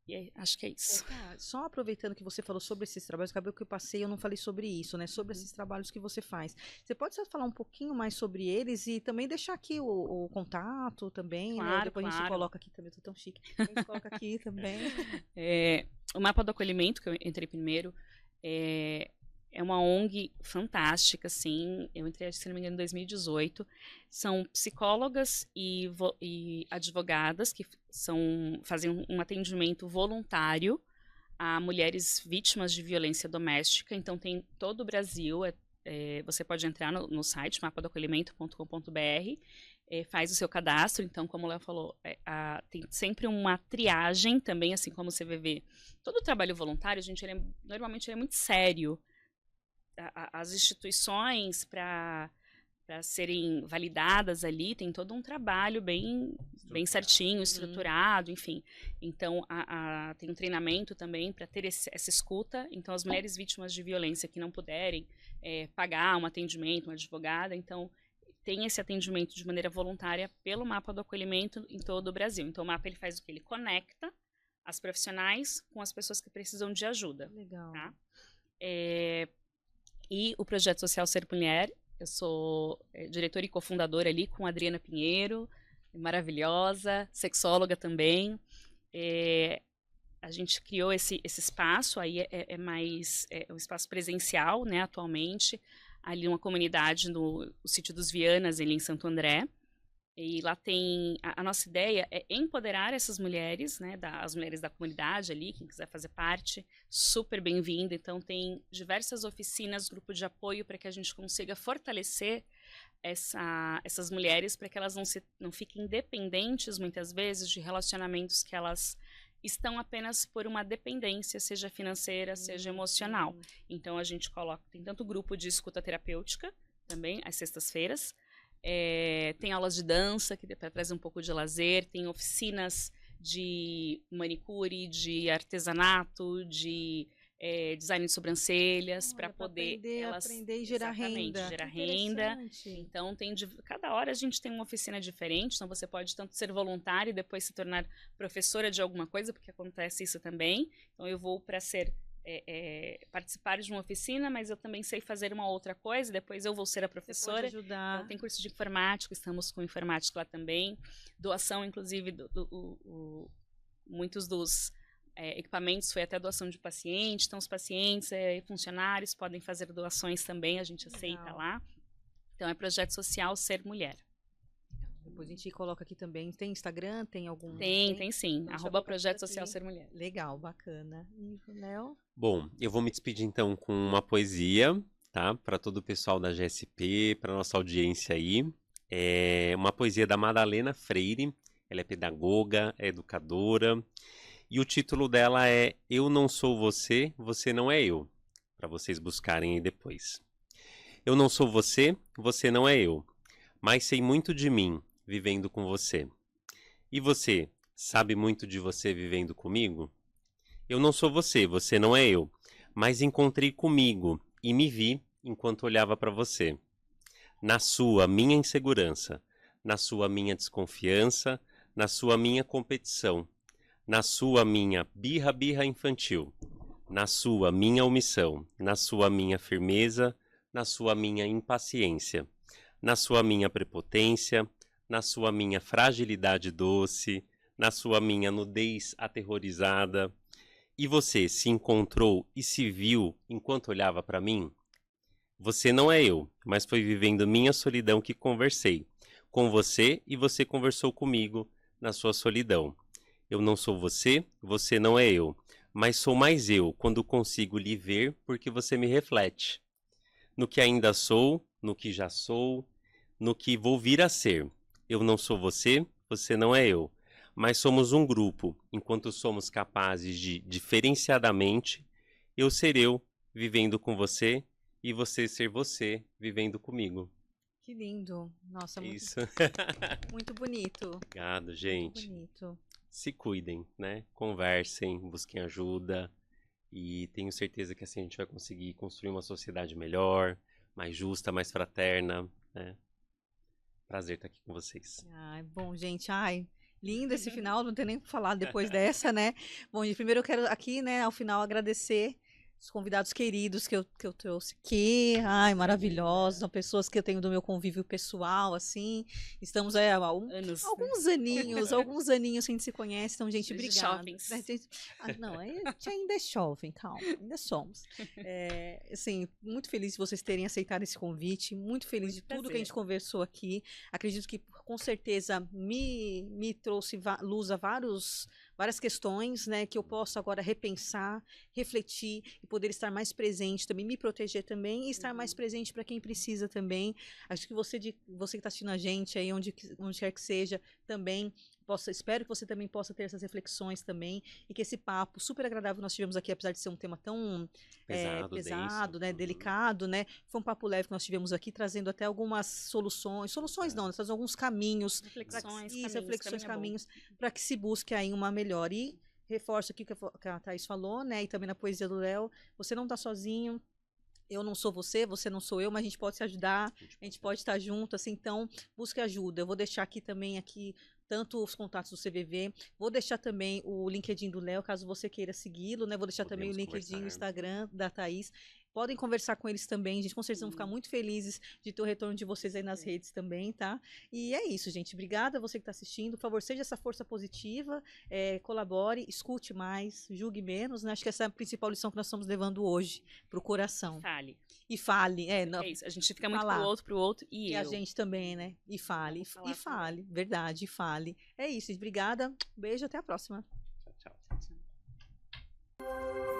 E acho que é isso. Só aproveitando que você falou sobre esses trabalhos, acabou que eu passei, eu não falei sobre isso, né? Sobre esses trabalhos que você faz. Você pode só falar um pouquinho mais sobre eles e também deixar aqui o contato também, claro, né? Depois a gente coloca aqui também, eu tô tão chique. A gente coloca aqui também. O Mapa do Acolhimento, que eu entrei primeiro, é uma ONG fantástica, assim. Eu entrei, se não me engano, em 2018. São psicólogas e advogadas que fazem um atendimento voluntário a mulheres vítimas de violência doméstica. Então, tem todo o Brasil. Você pode entrar no site mapadoacolhimento.com.br, faz o seu cadastro. Então, como o Léo falou, tem sempre uma triagem também, assim como o CVV. Todo o trabalho voluntário, gente, normalmente é muito sério. As instituições, para serem validadas ali, tem todo um trabalho bem certinho, estruturado, enfim. Então, tem um treinamento também para ter essa escuta. Então, as mulheres vítimas de violência que não puderem pagar um atendimento, uma advogada, então, tem esse atendimento de maneira voluntária pelo Mapa do Acolhimento em todo o Brasil. Então, o mapa ele faz o quê? Ele conecta as profissionais com as pessoas que precisam de ajuda. Legal. Tá? E o Projeto Social Ser Mulher, eu sou diretora e cofundadora ali com a Adriana Pinheiro, maravilhosa, sexóloga também. A gente criou esse espaço, aí é um espaço presencial, né, atualmente, ali uma comunidade no Sítio dos Vianas, ali em Santo André. E lá tem, a nossa ideia é empoderar essas mulheres, né, as mulheres da comunidade ali, quem quiser fazer parte, super bem-vindo. Então tem diversas oficinas, grupo de apoio para que a gente consiga fortalecer essas mulheres para que elas não fiquem dependentes, muitas vezes, de relacionamentos que elas estão apenas por uma dependência, seja financeira, seja emocional. Então a gente tem tanto grupo de escuta terapêutica, também, às sextas-feiras, tem aulas de dança, que para trazer um pouco de lazer, tem oficinas de manicure, de artesanato, de design de sobrancelhas, para poder aprender e gerar renda. Gerar renda. Então, cada hora a gente tem uma oficina diferente, então você pode tanto ser voluntária e depois se tornar professora de alguma coisa, porque acontece isso também. Então, eu vou para participar de uma oficina, mas eu também sei fazer uma outra coisa, depois eu vou ser a professora. Você pode ajudar. Então, tem curso de informática, estamos com informática lá também. Doação, inclusive, muitos dos equipamentos foi até doação de paciente, então os pacientes e funcionários podem fazer doações também, a gente aceita lá. Então, é Projeto Social Ser Mulher. Depois a gente coloca aqui também. Tem Instagram? Tem algum? Tem sim. @ Projeto Social Ser Mulher. Legal, bacana. E Léo? Bom, eu vou me despedir então com uma poesia, tá? Para todo o pessoal da GSP, para nossa audiência aí. É uma poesia da Madalena Freire. Ela é pedagoga, é educadora. E o título dela é Eu Não Sou Você, Você Não É Eu. Para vocês buscarem aí depois. Eu não sou você, você não é eu. Mas sei muito de mim, vivendo com você. E você, sabe muito de você vivendo comigo? Eu não sou você, você não é eu. Mas encontrei comigo e me vi enquanto olhava para você. Na sua, minha insegurança. Na sua, minha desconfiança. Na sua, minha competição. Na sua, minha birra infantil. Na sua, minha omissão. Na sua, minha firmeza. Na sua, minha impaciência. Na sua, minha prepotência. Na sua, minha fragilidade doce. Na sua, minha nudez aterrorizada. E você se encontrou e se viu enquanto olhava para mim? Você não é eu, mas foi vivendo minha solidão que conversei com você e você conversou comigo na sua solidão. Eu não sou você, você não é eu, mas sou mais eu quando consigo lhe ver porque você me reflete. No que ainda sou, no que já sou, no que vou vir a ser. Eu não sou você, você não é eu, mas somos um grupo, enquanto somos capazes de, diferenciadamente, eu ser eu, vivendo com você, e você ser você, vivendo comigo. Que lindo. Nossa, É muito, isso. muito bonito. Obrigado, Muito gente. bonito. Se cuidem, né? Conversem, busquem ajuda, e tenho certeza que assim a gente vai conseguir construir uma sociedade melhor, mais justa, mais fraterna, né? Prazer estar aqui com vocês. Ai, bom, gente, ai, lindo esse final, não tem nem o que falar depois dessa, né? Bom, gente, primeiro eu quero aqui, né, ao final agradecer os convidados queridos que eu trouxe aqui, ai, maravilhosos, são pessoas que eu tenho do meu convívio pessoal, assim, estamos aí há Anos, né? alguns aninhos que a gente se conhece, então, gente, Desde obrigada. jovens. Né, gente, não, a gente ainda é jovem, calma, ainda somos. Assim, muito feliz de vocês terem aceitado esse convite, muito feliz de Muito tudo que a prazer. gente conversou aqui. Acredito que com certeza me trouxe luz a várias questões, né, que eu posso agora repensar, refletir e poder estar mais presente também, me proteger também e estar mais presente para quem precisa também. Acho que você que está assistindo a gente aí, onde quer que seja, também espero que você também possa ter essas reflexões também e que esse papo super agradável que nós tivemos aqui, apesar de ser um tema tão Pesado, pesado, denso. né, delicado, né, foi um papo leve que nós tivemos aqui, trazendo até algumas soluções não, nós trazemos alguns caminhos, reflexões, caminhos, para que se busque aí uma melhor. E reforço aqui o que a Thaís falou, né, e também na poesia do Léo, você não está sozinho, eu não sou você, você não sou eu, mas a gente pode se ajudar, a gente pode estar junto, assim, então busque ajuda. Eu vou deixar aqui também tanto os contatos do CVV, vou deixar também o LinkedIn do Léo, caso você queira segui-lo, né? Vou deixar também o LinkedIn e o Instagram da Thaís. Podem conversar com eles também, gente, com certeza vão ficar muito felizes de ter o retorno de vocês aí nas redes também, tá? E é isso, gente, obrigada a você que está assistindo, por favor, seja essa força positiva, colabore, escute mais, julgue menos, né? Acho que essa é a principal lição que nós estamos levando hoje pro coração. Fale. E fale, É isso, a gente fica muito pro outro e eu. a gente também, né? E fale, Vamos e falar fale, verdade, e fale. É isso, gente, obrigada, beijo, até a próxima. Tchau, tchau. Tchau.